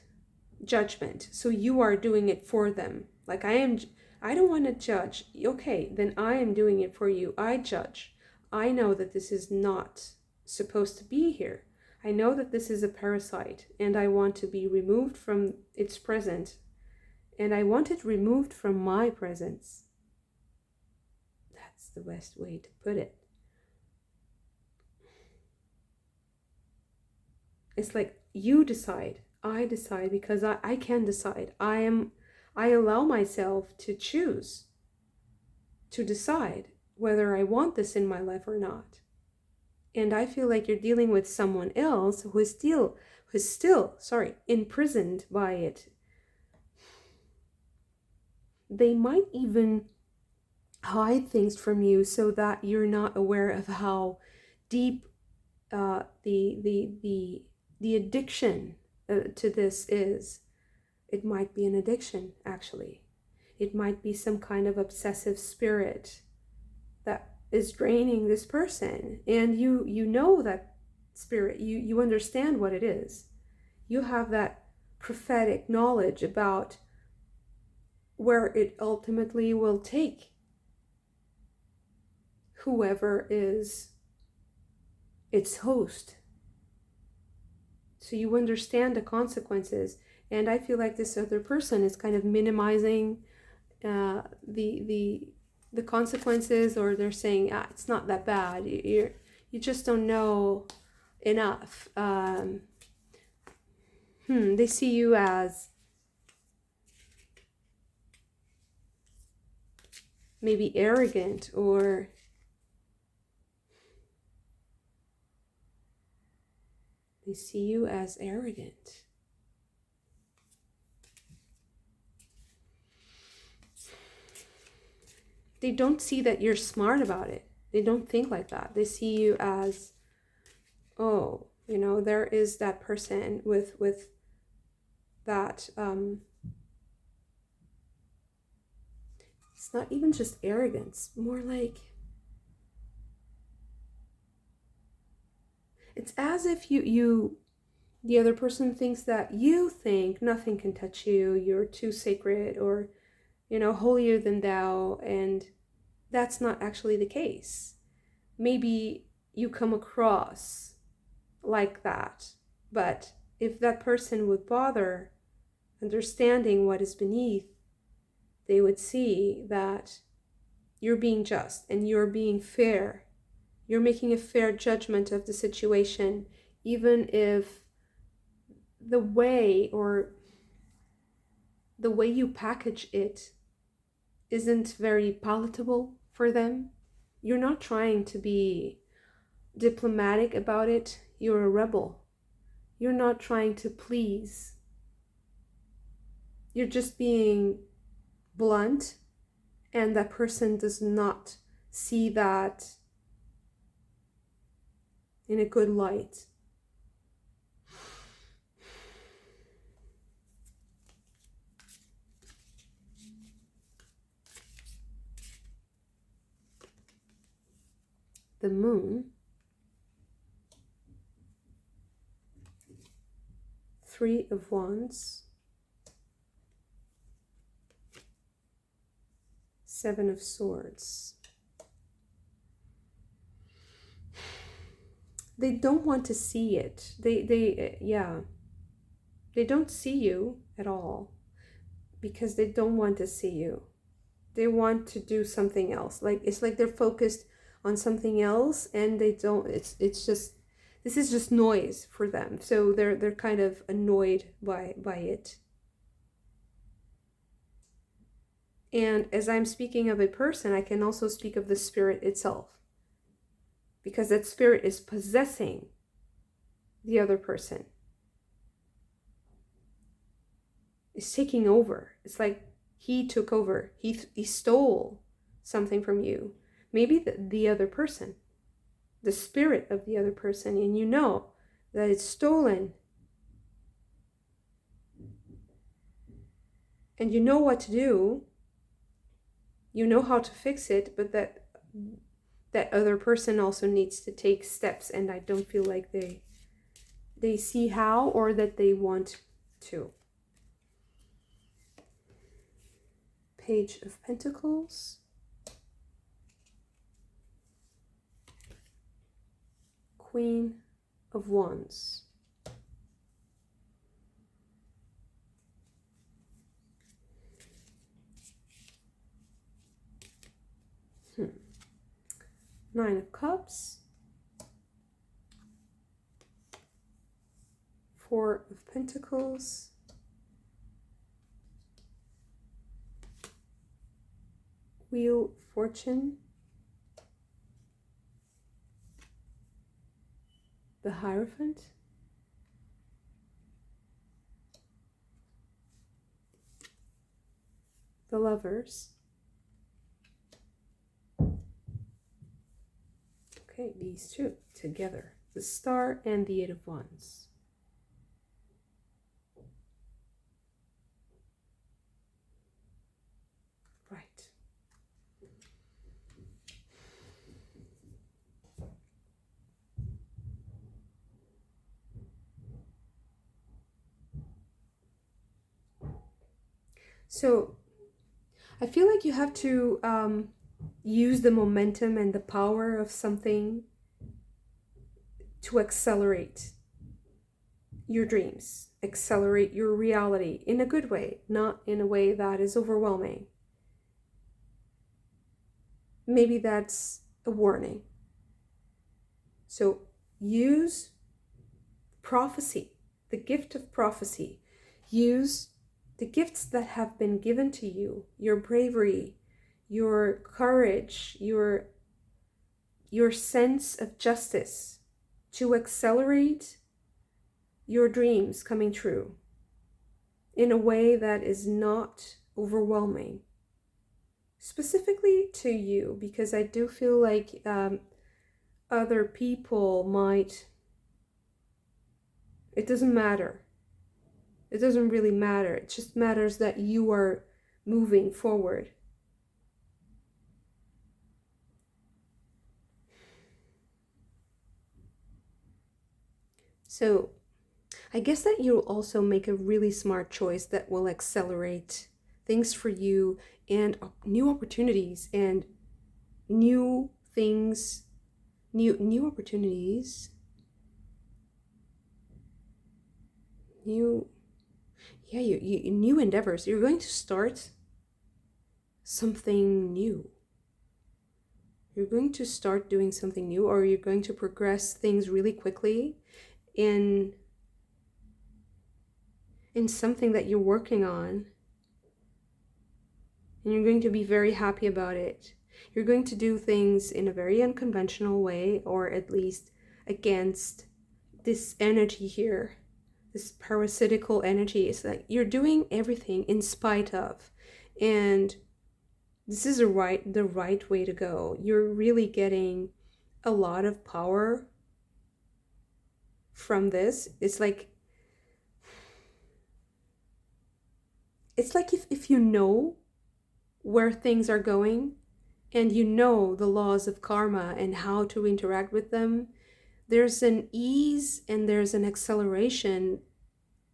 judgment. So you are doing it for them. Like, I don't want to judge. Okay, then I am doing it for you. I judge. I know that this is not supposed to be here. I know that this is a parasite, and I want to be removed from its presence, and I want it removed from my presence. That's the best way to put it. It's like, you decide, I decide, because I can decide. I allow myself to choose, to decide whether I want this in my life or not. And I feel like you're dealing with someone else who is still imprisoned by it. They might even hide things from you so that you're not aware of how deep the addiction to this is. It might be an addiction, actually. It might be some kind of obsessive spirit that is draining this person, and you know that spirit. You understand what it is. You have that prophetic knowledge about where it ultimately will take whoever is its host. So you understand the consequences, and I feel like this other person is kind of minimizing the consequences, or they're saying, it's not that bad. You just don't know enough. They see you as maybe arrogant, or they see you as arrogant. They don't see that you're smart about it. They don't think like that. They see you as, oh, there is that person with that. It's not even just arrogance, more like it's as if the other person thinks that you think nothing can touch you, you're too sacred, or holier than thou, and that's not actually the case. Maybe you come across like that, but if that person would bother understanding what is beneath, they would see that you're being just and you're being fair. You're making a fair judgment of the situation, even if the way you package it isn't very palatable for them. You're not trying to be diplomatic about it. You're a rebel. You're not trying to please. You're just being blunt, and that person does not see that in a good light. the Moon, 3 of Wands, 7 of Swords. They don't want to see it. Yeah, they don't see you at all because they don't want to see you. They want to do something else. Like, it's like they're focused on something else, and they don't, it's just, this is just noise for them. So they're kind of annoyed by it. And as I'm speaking of a person, I can also speak of the spirit itself, because that spirit is possessing the other person. It's taking over. It's like he took over. He stole something from you. Maybe the other person, the spirit of the other person, and you know that it's stolen. And you know what to do. You know how to fix it, but that other person also needs to take steps, and I don't feel like they see how, or that they want to. Page of Pentacles, Queen of Wands, Nine of Cups, 4 of Pentacles, Wheel of Fortune, the Hierophant, the Lovers. Okay, these two together, the Star and the 8 of Wands. Right. So I feel like you have to use the momentum and the power of something to accelerate your dreams, accelerate your reality in a good way, not in a way that is overwhelming. Maybe that's a warning. So use prophecy, the gift of prophecy. Use the gifts that have been given to you, your bravery, your courage, your sense of justice, to accelerate your dreams coming true in a way that is not overwhelming. Specifically to you, because I do feel like other people might, it doesn't matter. It doesn't really matter. It just matters that you are moving forward. So I guess that you'll also make a really smart choice that will accelerate things for you, and new opportunities and new things, new opportunities, new endeavors. You're going to start something new. You're going to start doing something new, or you're going to progress things really quickly in something that you're working on, and you're going to be very happy about it. You're going to do things in a very unconventional way, or at least against this energy here, this parasitical energy. It's like you're doing everything in spite of, and this is the right way to go. You're really getting a lot of power from this. It's like if you know where things are going, and you know the laws of karma and how to interact with them, there's an ease and there's an acceleration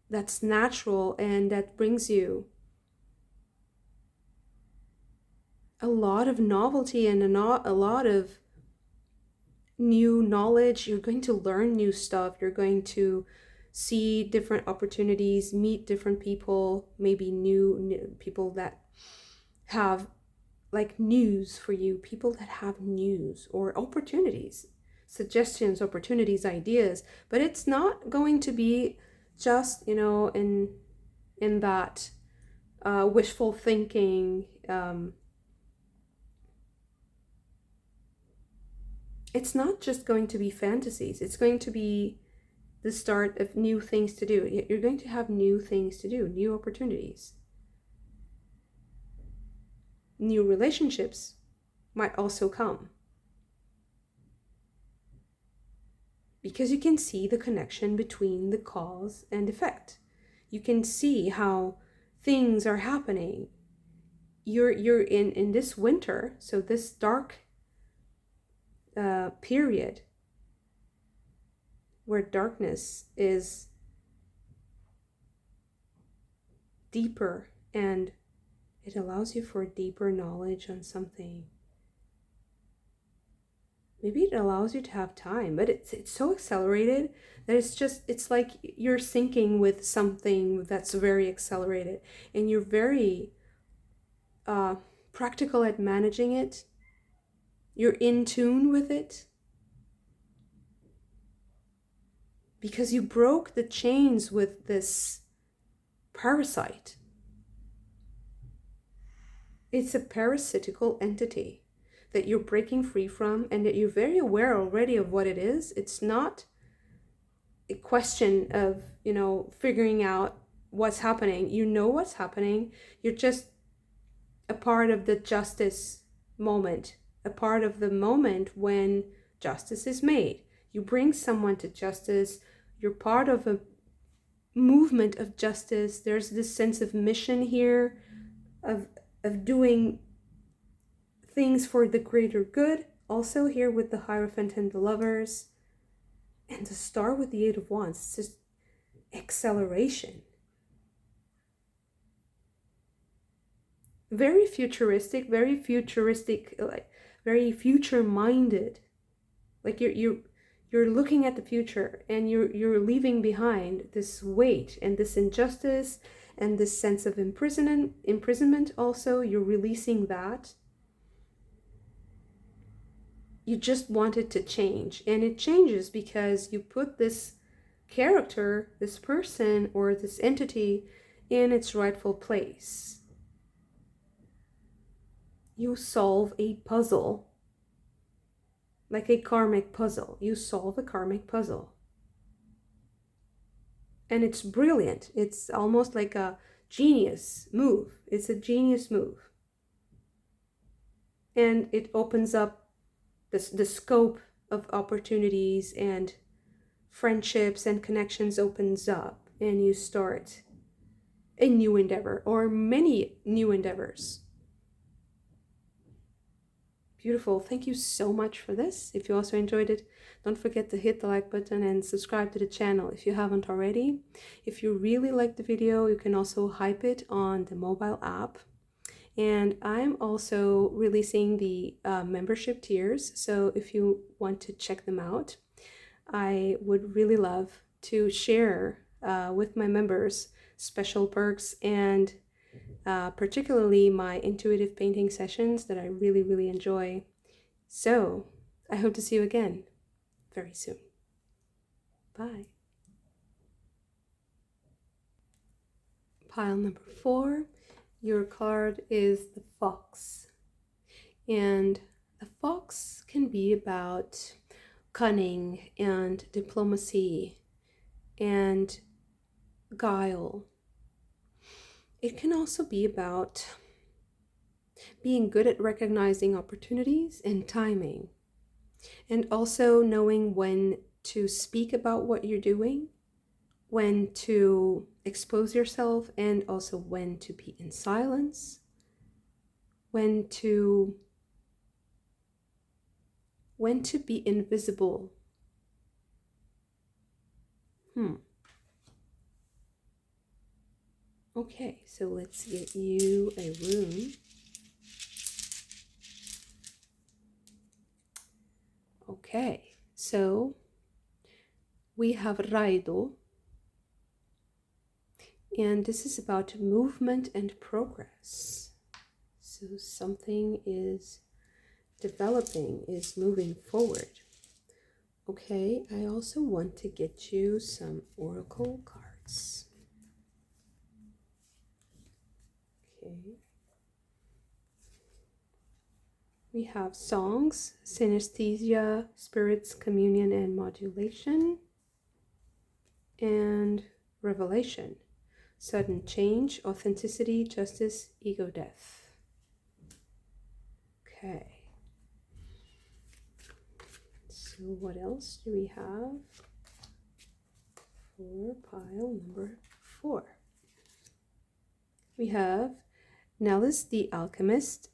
that's natural and that brings you a lot of novelty and a lot of new knowledge. You're going to learn new stuff. You're going to see different opportunities, meet different people, maybe new people that have like news for you, people that have news or opportunities, suggestions, opportunities, ideas. But it's not going to be just, in that wishful thinking. It's not just going to be fantasies. It's going to be the start of new things to do. You're going to have new things to do, new opportunities. New relationships might also come. Because you can see the connection between the cause and effect. You can see how things are happening. You're in this winter, so this dark period where darkness is deeper and it allows you for deeper knowledge on something. Maybe it allows you to have time, but it's so accelerated that it's like you're syncing with something that's very accelerated and you're very practical at managing it. You're in tune with it because you broke the chains with this parasite. It's a parasitical entity that you're breaking free from and that you're very aware already of what it is. It's not a question of, figuring out what's happening. You know what's happening. You're just a part of the justice moment, a part of the moment when justice is made. You bring someone to justice. You're part of a movement of justice. There's this sense of mission here, of doing things for the greater good. Also here with the Hierophant and the Lovers. And to start with the Eight of Wands, it's just acceleration. Very futuristic, like very future-minded. Like you're looking at the future and you're leaving behind this weight and this injustice and this sense of imprisonment also. You're releasing that. You just want it to change, and it changes because you put this character, this person or this entity in its rightful place. You solve a puzzle, like a karmic puzzle. You solve a karmic puzzle. And it's brilliant. It's almost like a genius move. It's a genius move. And it opens up the scope of opportunities and friendships and connections opens up, and you start a new endeavor or many new endeavors. Beautiful. Thank you so much for this. If you also enjoyed it, don't forget to hit the like button and subscribe to the channel if you haven't already. If you really like the video, you can also hype it on the mobile app. And I'm also releasing the membership tiers. So if you want to check them out, I would really love to share with my members special perks and particularly my intuitive painting sessions that I really, really enjoy. So I hope to see you again very soon. Bye. Pile number 4. Your card is the Fox. And the Fox can be about cunning and diplomacy and guile. It can also be about being good at recognizing opportunities and timing, and also knowing when to speak about what you're doing, when to expose yourself, and also when to be in silence, when to When to be invisible. Okay, so let's get you a room. Okay, so we have Raido, and this is about movement and progress. So something is developing, is moving forward. Okay, I also want to get you some oracle cards. Okay. We have songs, synesthesia, spirits, communion, and modulation, and revelation, sudden change, authenticity, justice, ego death. Okay. So what else do we have for pile number 4? We have Nellis the Alchemist,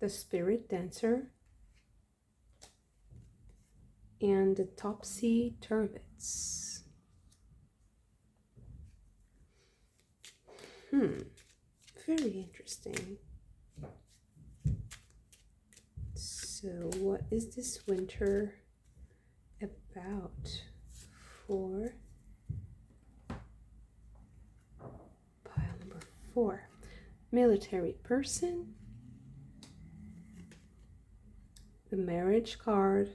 the Spirit Dancer, and the Topsy-Turvets. Very interesting. So what is this winter about for pile number 4? Military person, the marriage card,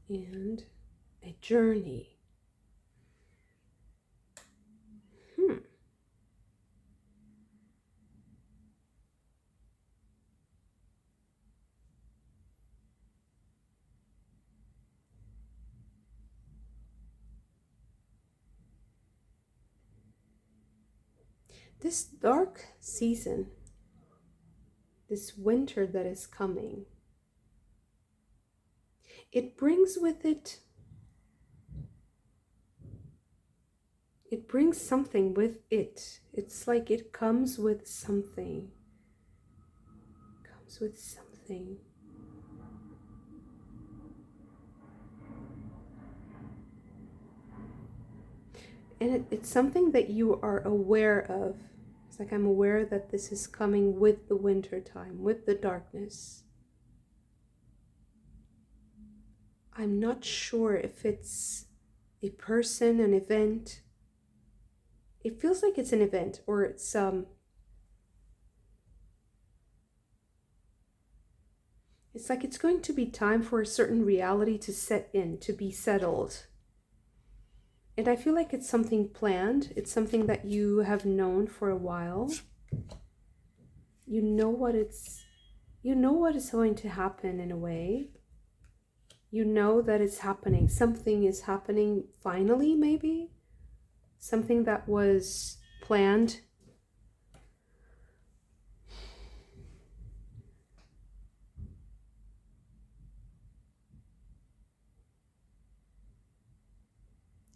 and a journey. This dark season, this winter that is coming, it brings with it, it brings something with it. It's like it comes with something. Comes with something. And it's something that you are aware of. It's like I'm aware that this is coming with the winter time, with the darkness. I'm not sure if it's a person, an event. It feels like it's an event, or it's like it's going to be time for a certain reality to set in, to be settled. And I feel like it's something planned. It's something that you have known for a while. You know what is going to happen in a way. You know that it's happening. Something is happening finally, maybe. Something that was planned.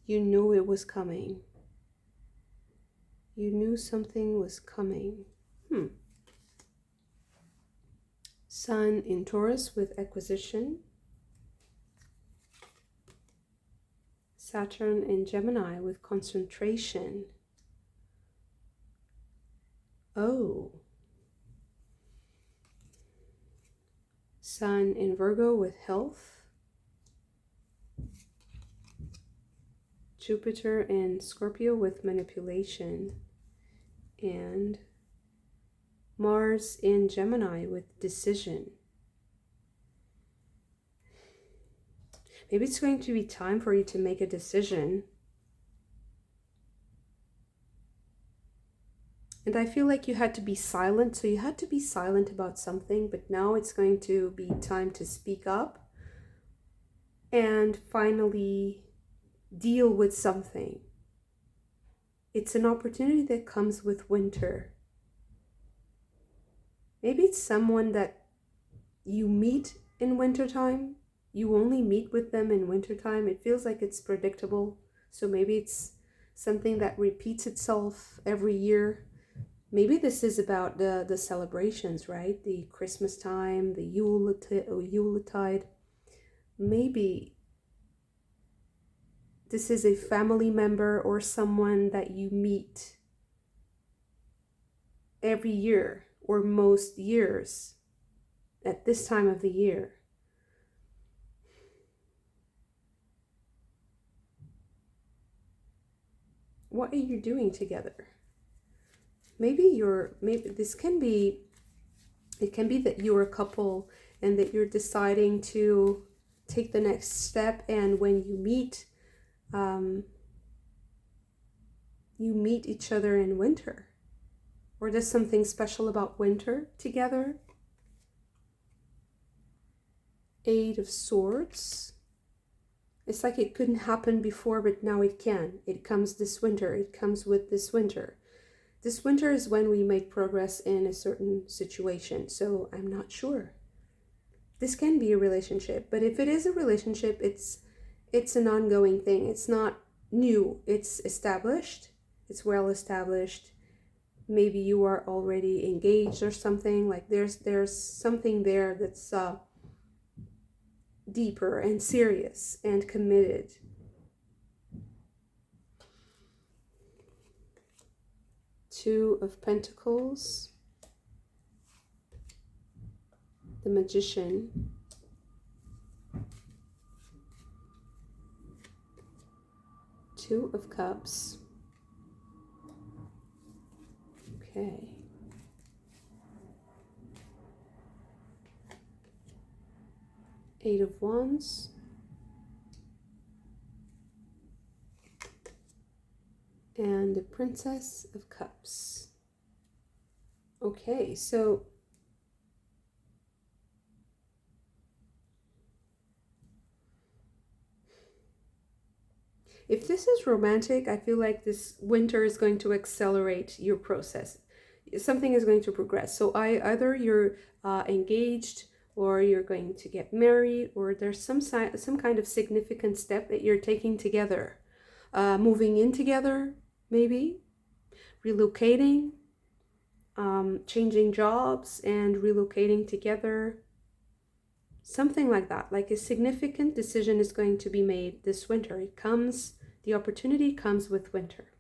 You knew it was coming. You knew something was coming. Sun in Taurus with acquisition. Saturn in Gemini with concentration. Oh. Sun in Virgo with health. Jupiter in Scorpio with manipulation, and Mars in Gemini with decision. Maybe it's going to be time for you to make a decision. And I feel like you had to be silent, so you had to be silent about something, but now it's going to be time to speak up and finally deal with something. It's an opportunity that comes with winter. Maybe it's someone that you meet in wintertime. You only meet with them in wintertime. It feels like it's predictable. So maybe it's something that repeats itself every year. Maybe this is about the celebrations, right? The Christmas time, the Yuletide. Maybe this is a family member or someone that you meet every year or most years at this time of the year. What are you doing together? Maybe this can be, it can be that you're a couple and that you're deciding to take the next step, and when you meet each other in winter. Or there's something special about winter together. Eight of Swords. It's like it couldn't happen before, but now it can. It comes this winter. It comes with this winter. This winter is when we make progress in a certain situation. So I'm not sure. This can be a relationship, but if it is a relationship, it's an ongoing thing. It's not new. It's established. It's well established. Maybe you are already engaged or something. Like there's something there that's deeper and serious and committed. Two of Pentacles, the Magician, Two of Cups. Okay. Eight of Wands. And the Princess of Cups. Okay, so if this is romantic, I feel like this winter is going to accelerate your process. Something is going to progress. So either you're engaged, or you're going to get married, or there's some kind of significant step that you're taking together. Moving in together, maybe. Relocating. Changing jobs and relocating together. Something like that. Like a significant decision is going to be made this winter. The opportunity comes with winter.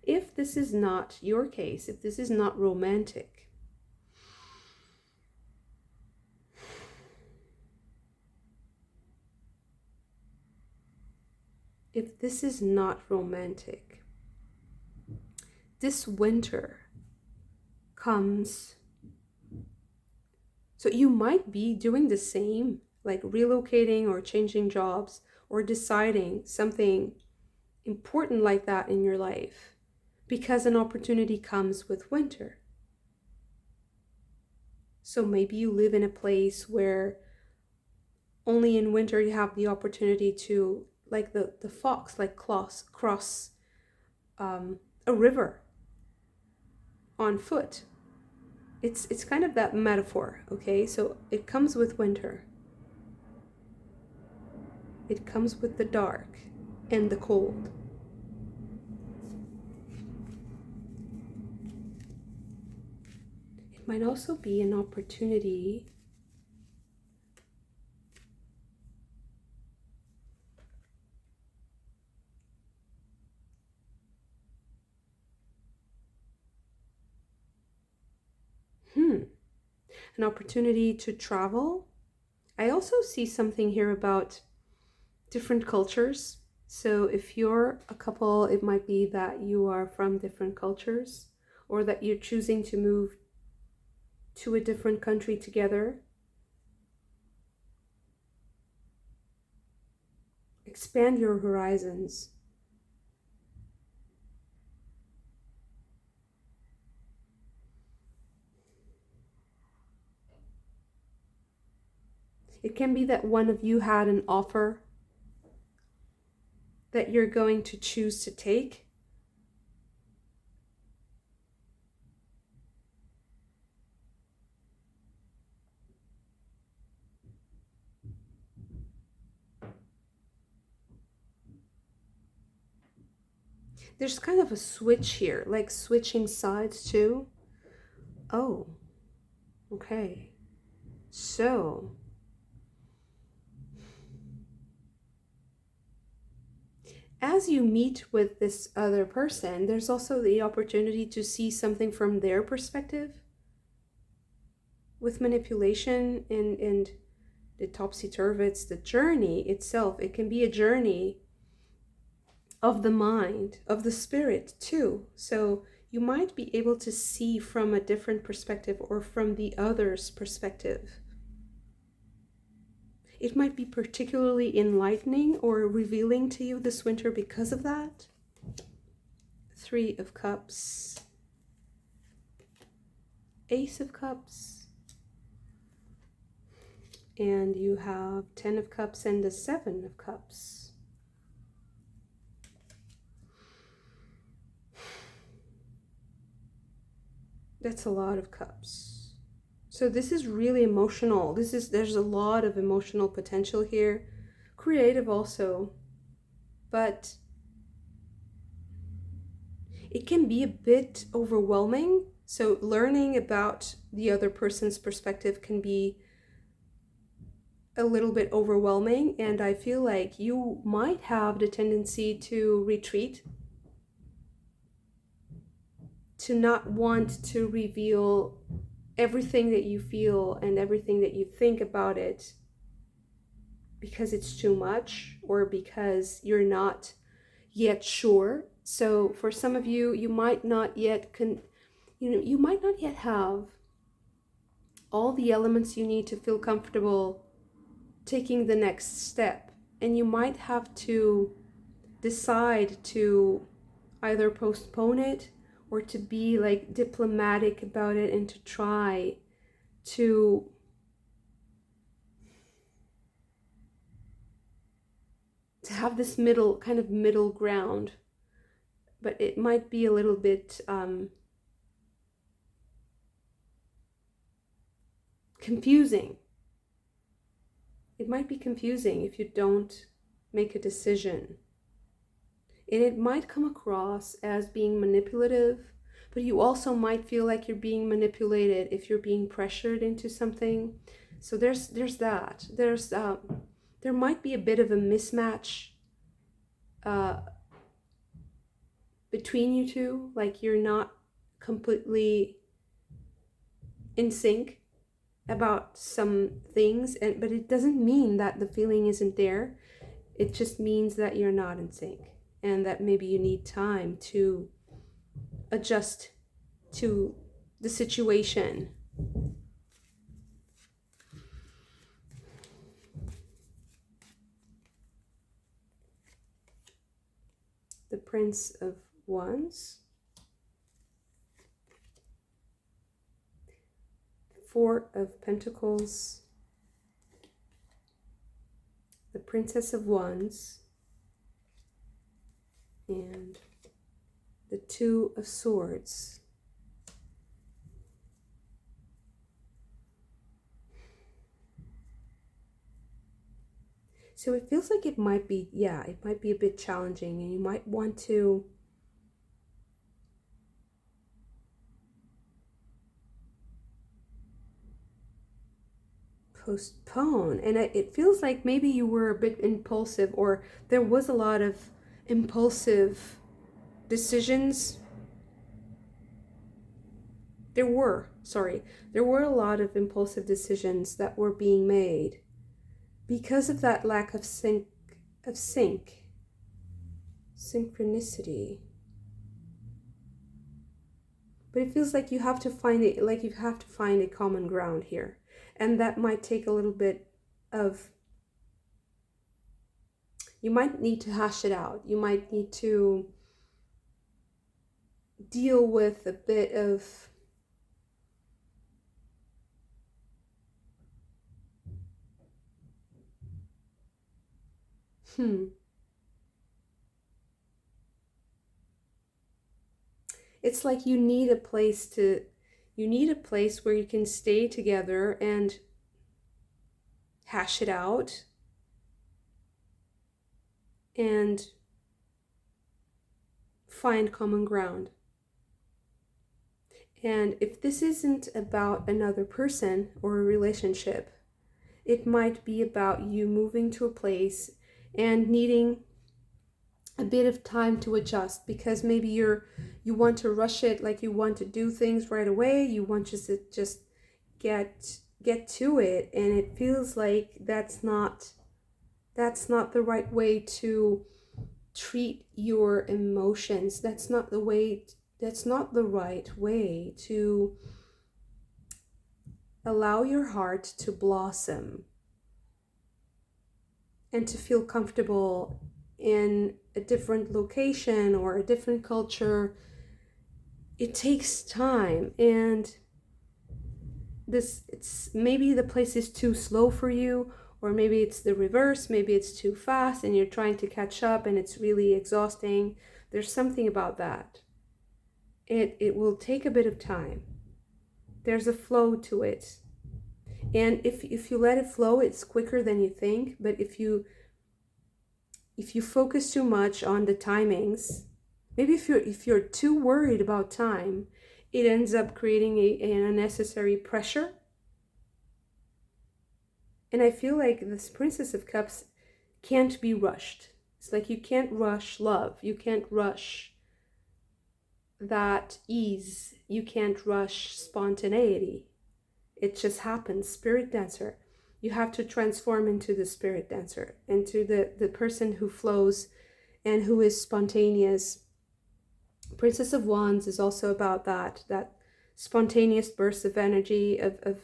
If this is not your case, if this is not romantic, this winter comes. So you might be doing the same, like relocating or changing jobs or deciding something important like that in your life, because an opportunity comes with winter. So maybe you live in a place where only in winter you have the opportunity to, like the fox, like cross a river on foot. It's kind of that metaphor, okay? So it comes with winter. It comes with the dark and the cold. It might also be an opportunity an opportunity to travel. I also see something here about different cultures. So if you're a couple, it might be that you are from different cultures, or that you're choosing to move to a different country together. Expand your horizons. It can be that one of you had an offer that you're going to choose to take. There's kind of a switch here, like switching sides too. Oh, okay. So, as you meet with this other person, there's also the opportunity to see something from their perspective. With manipulation and the topsy-turvy, it's the journey itself. It can be a journey of the mind, of the spirit too. So you might be able to see from a different perspective or from the other's perspective. It might be particularly enlightening or revealing to you this winter because of that. 3 of Cups, Ace of Cups, and you have 10 of Cups and the 7 of Cups. That's a lot of cups. So this is really emotional. There's a lot of emotional potential here. Creative also. But it can be a bit overwhelming. So learning about the other person's perspective can be a little bit overwhelming, and I feel like you might have the tendency to retreat, to not want to reveal everything that you feel and everything that you think about it because it's too much or because you're not yet sure. So for some of you, you might not yet you might not yet have all the elements you need to feel comfortable taking the next step, and you might have to decide to either postpone it or to be like diplomatic about it and to try to have this middle ground. But it might be a little bit confusing. It might be confusing if you don't make a decision. And it might come across as being manipulative, but you also might feel like you're being manipulated if you're being pressured into something. So there's that. There might be a bit of a mismatch between you two, like you're not completely in sync about some things, but it doesn't mean that the feeling isn't there. It just means that you're not in sync and that maybe you need time to adjust to the situation. The Prince of Wands, 4 of Pentacles, the Princess of Wands, and the 2 of Swords. So it feels like it might be a bit challenging, and you might want to postpone. And it feels like maybe you were a bit impulsive, or there was a lot of impulsive decisions. There were a lot of impulsive decisions that were being made because of that lack of synchronicity. But it feels like you have to find a common ground here. And that might take a little bit of, you might need to hash it out. You might need to deal with a bit of it's like you need a place where you can stay together and hash it out and find common ground. And if this isn't about another person or a relationship, it might be about you moving to a place and needing a bit of time to adjust, because maybe you want to rush it, like you want to do things right away, you want to just get to it, and it feels like that's not the right way to treat your emotions. That's not the right way to allow your heart to blossom and to feel comfortable in a different location or a different culture. It takes time, and it's maybe the place is too slow for you, or maybe it's the reverse, maybe it's too fast and you're trying to catch up and it's really exhausting. There's something about that. It will take a bit of time. There's a flow to it. And if you let it flow, it's quicker than you think. But if you focus too much on the timings, maybe if you're too worried about time, it ends up creating an unnecessary pressure. And I feel like this Princess of Cups can't be rushed. It's like you can't rush love. You can't rush that ease. You can't rush spontaneity. It just happens. Spirit dancer. You have to transform into the spirit dancer, into the person who flows and who is spontaneous. Princess of Wands is also about that spontaneous burst of energy, of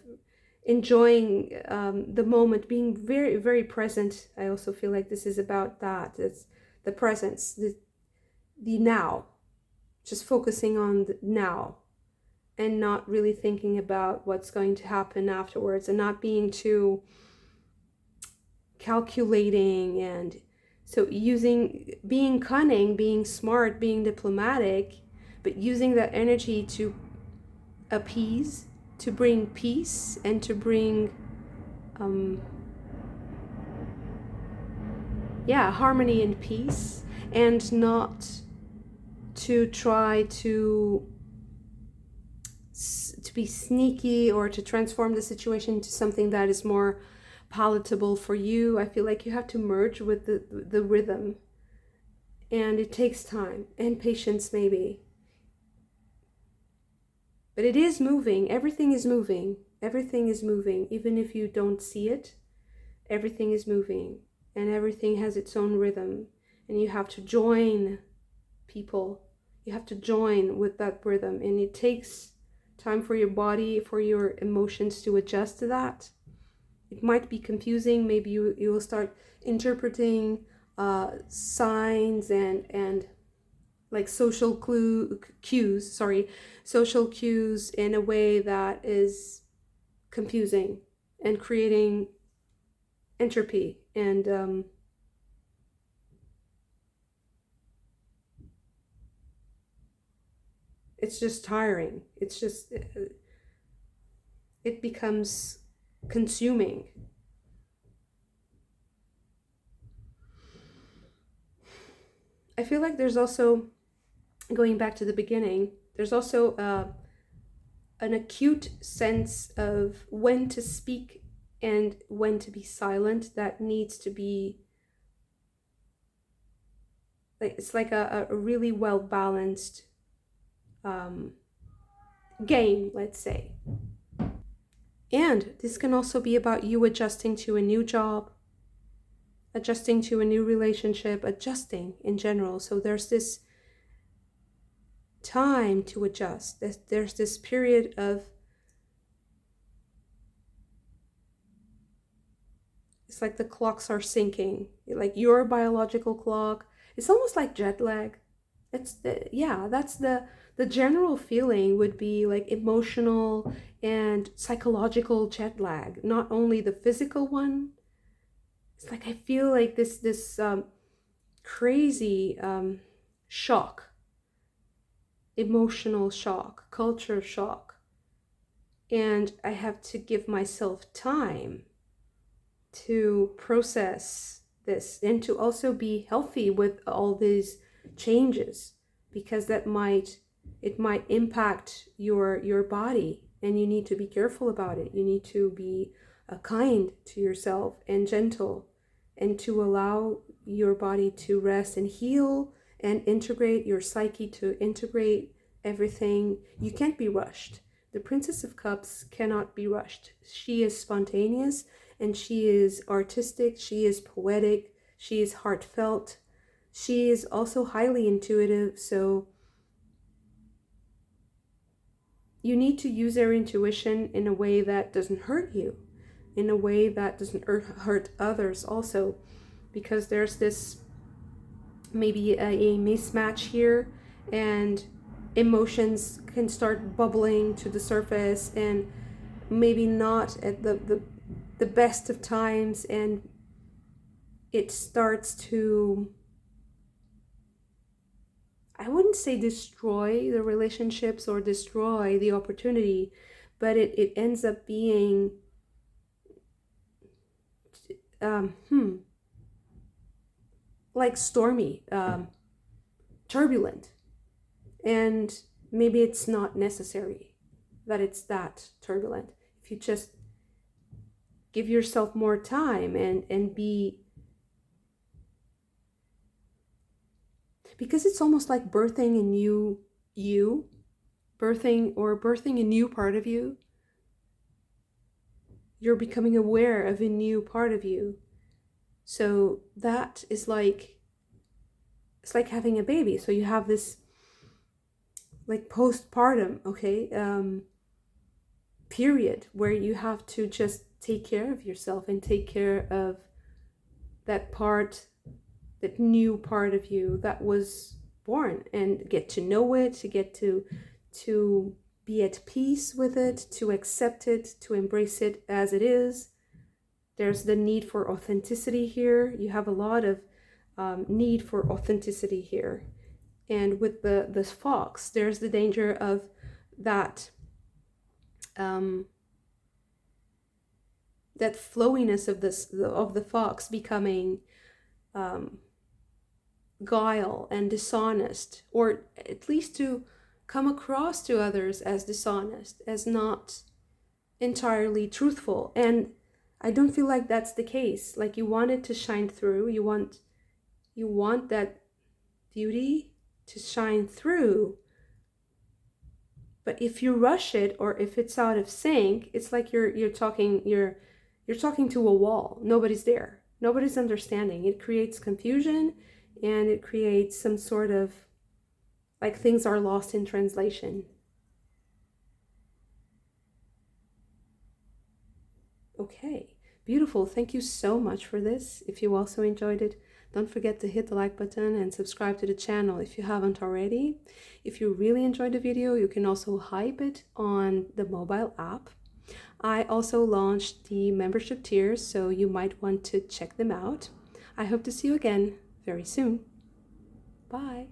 enjoying the moment, being very, very present. I also feel like this is about that. It's the presence, the now, just focusing on the now and not really thinking about what's going to happen afterwards, and not being too calculating. And so being cunning, being smart, being diplomatic, but using that energy to appease, to bring peace, and to bring harmony and peace, and not to try to be sneaky or to transform the situation into something that is more palatable for you. I feel like you have to merge with the rhythm, and it takes time and patience maybe. But it is moving. Everything is moving. Everything is moving. Even if you don't see it, everything is moving, and everything has its own rhythm. And you have to join people. You have to join with that rhythm. And it takes time for your body, for your emotions to adjust to that. It might be confusing. Maybe you will start interpreting signs and like social cues in a way that is confusing and creating entropy. And it's just tiring. It's just, it becomes consuming. I feel like there's also, going back to the beginning, there's also an acute sense of when to speak and when to be silent that needs to be, like, it's like a really well balanced game, let's say. And this can also be about you adjusting to a new job, adjusting to a new relationship, adjusting in general. So there's this time to adjust. There's this period of, it's like the clocks are syncing, like your biological clock. It's almost like jet lag. That's the general feeling would be like emotional and psychological jet lag, not only the physical one. It's like I feel like this crazy shock, emotional shock, culture shock, and I have to give myself time to process this and to also be healthy with all these changes, because that might it might impact your body, and you need to be careful about it. You need to be kind to yourself and gentle, and to allow your body to rest and heal and integrate your psyche, to integrate everything. You can't be rushed. The Princess of Cups cannot be rushed. She is spontaneous, and she is artistic, she is poetic, she is heartfelt, she is also highly intuitive. So you need to use your intuition in a way that doesn't hurt you, in a way that doesn't hurt others also, because there's this maybe a mismatch here, and emotions can start bubbling to the surface, and maybe not at the best of times, and it starts to, I wouldn't say destroy the relationships or destroy the opportunity, but it ends up being like stormy, turbulent, and maybe it's not necessary that it's that turbulent. If you just give yourself more time and be, because it's almost like birthing a new you, birthing a new part of you. You're becoming aware of a new part of you. So that is like, it's like having a baby. So you have this like postpartum, okay, period where you have to just take care of yourself and take care of that part, that new part of you that was born, and get to know it, to get to be at peace with it, to accept it, to embrace it as it is. There's the need for authenticity here. You have a lot of need for authenticity here. And with the fox, there's the danger of that that flowiness of the fox becoming guile and dishonest, or at least to come across to others as dishonest, as not entirely truthful. And I don't feel like that's the case. Like, you want it to shine through. You want that beauty to shine through. But if you rush it, or if it's out of sync, it's like you're talking to a wall. Nobody's there. Nobody's understanding. It creates confusion, and it creates some sort of, like, things are lost in translation. Okay, beautiful. Thank you so much for this. If you also enjoyed it, don't forget to hit the like button and subscribe to the channel if you haven't already. If you really enjoyed the video, you can also hype it on the mobile app. I also launched the membership tiers, so you might want to check them out. I hope to see you again very soon. Bye.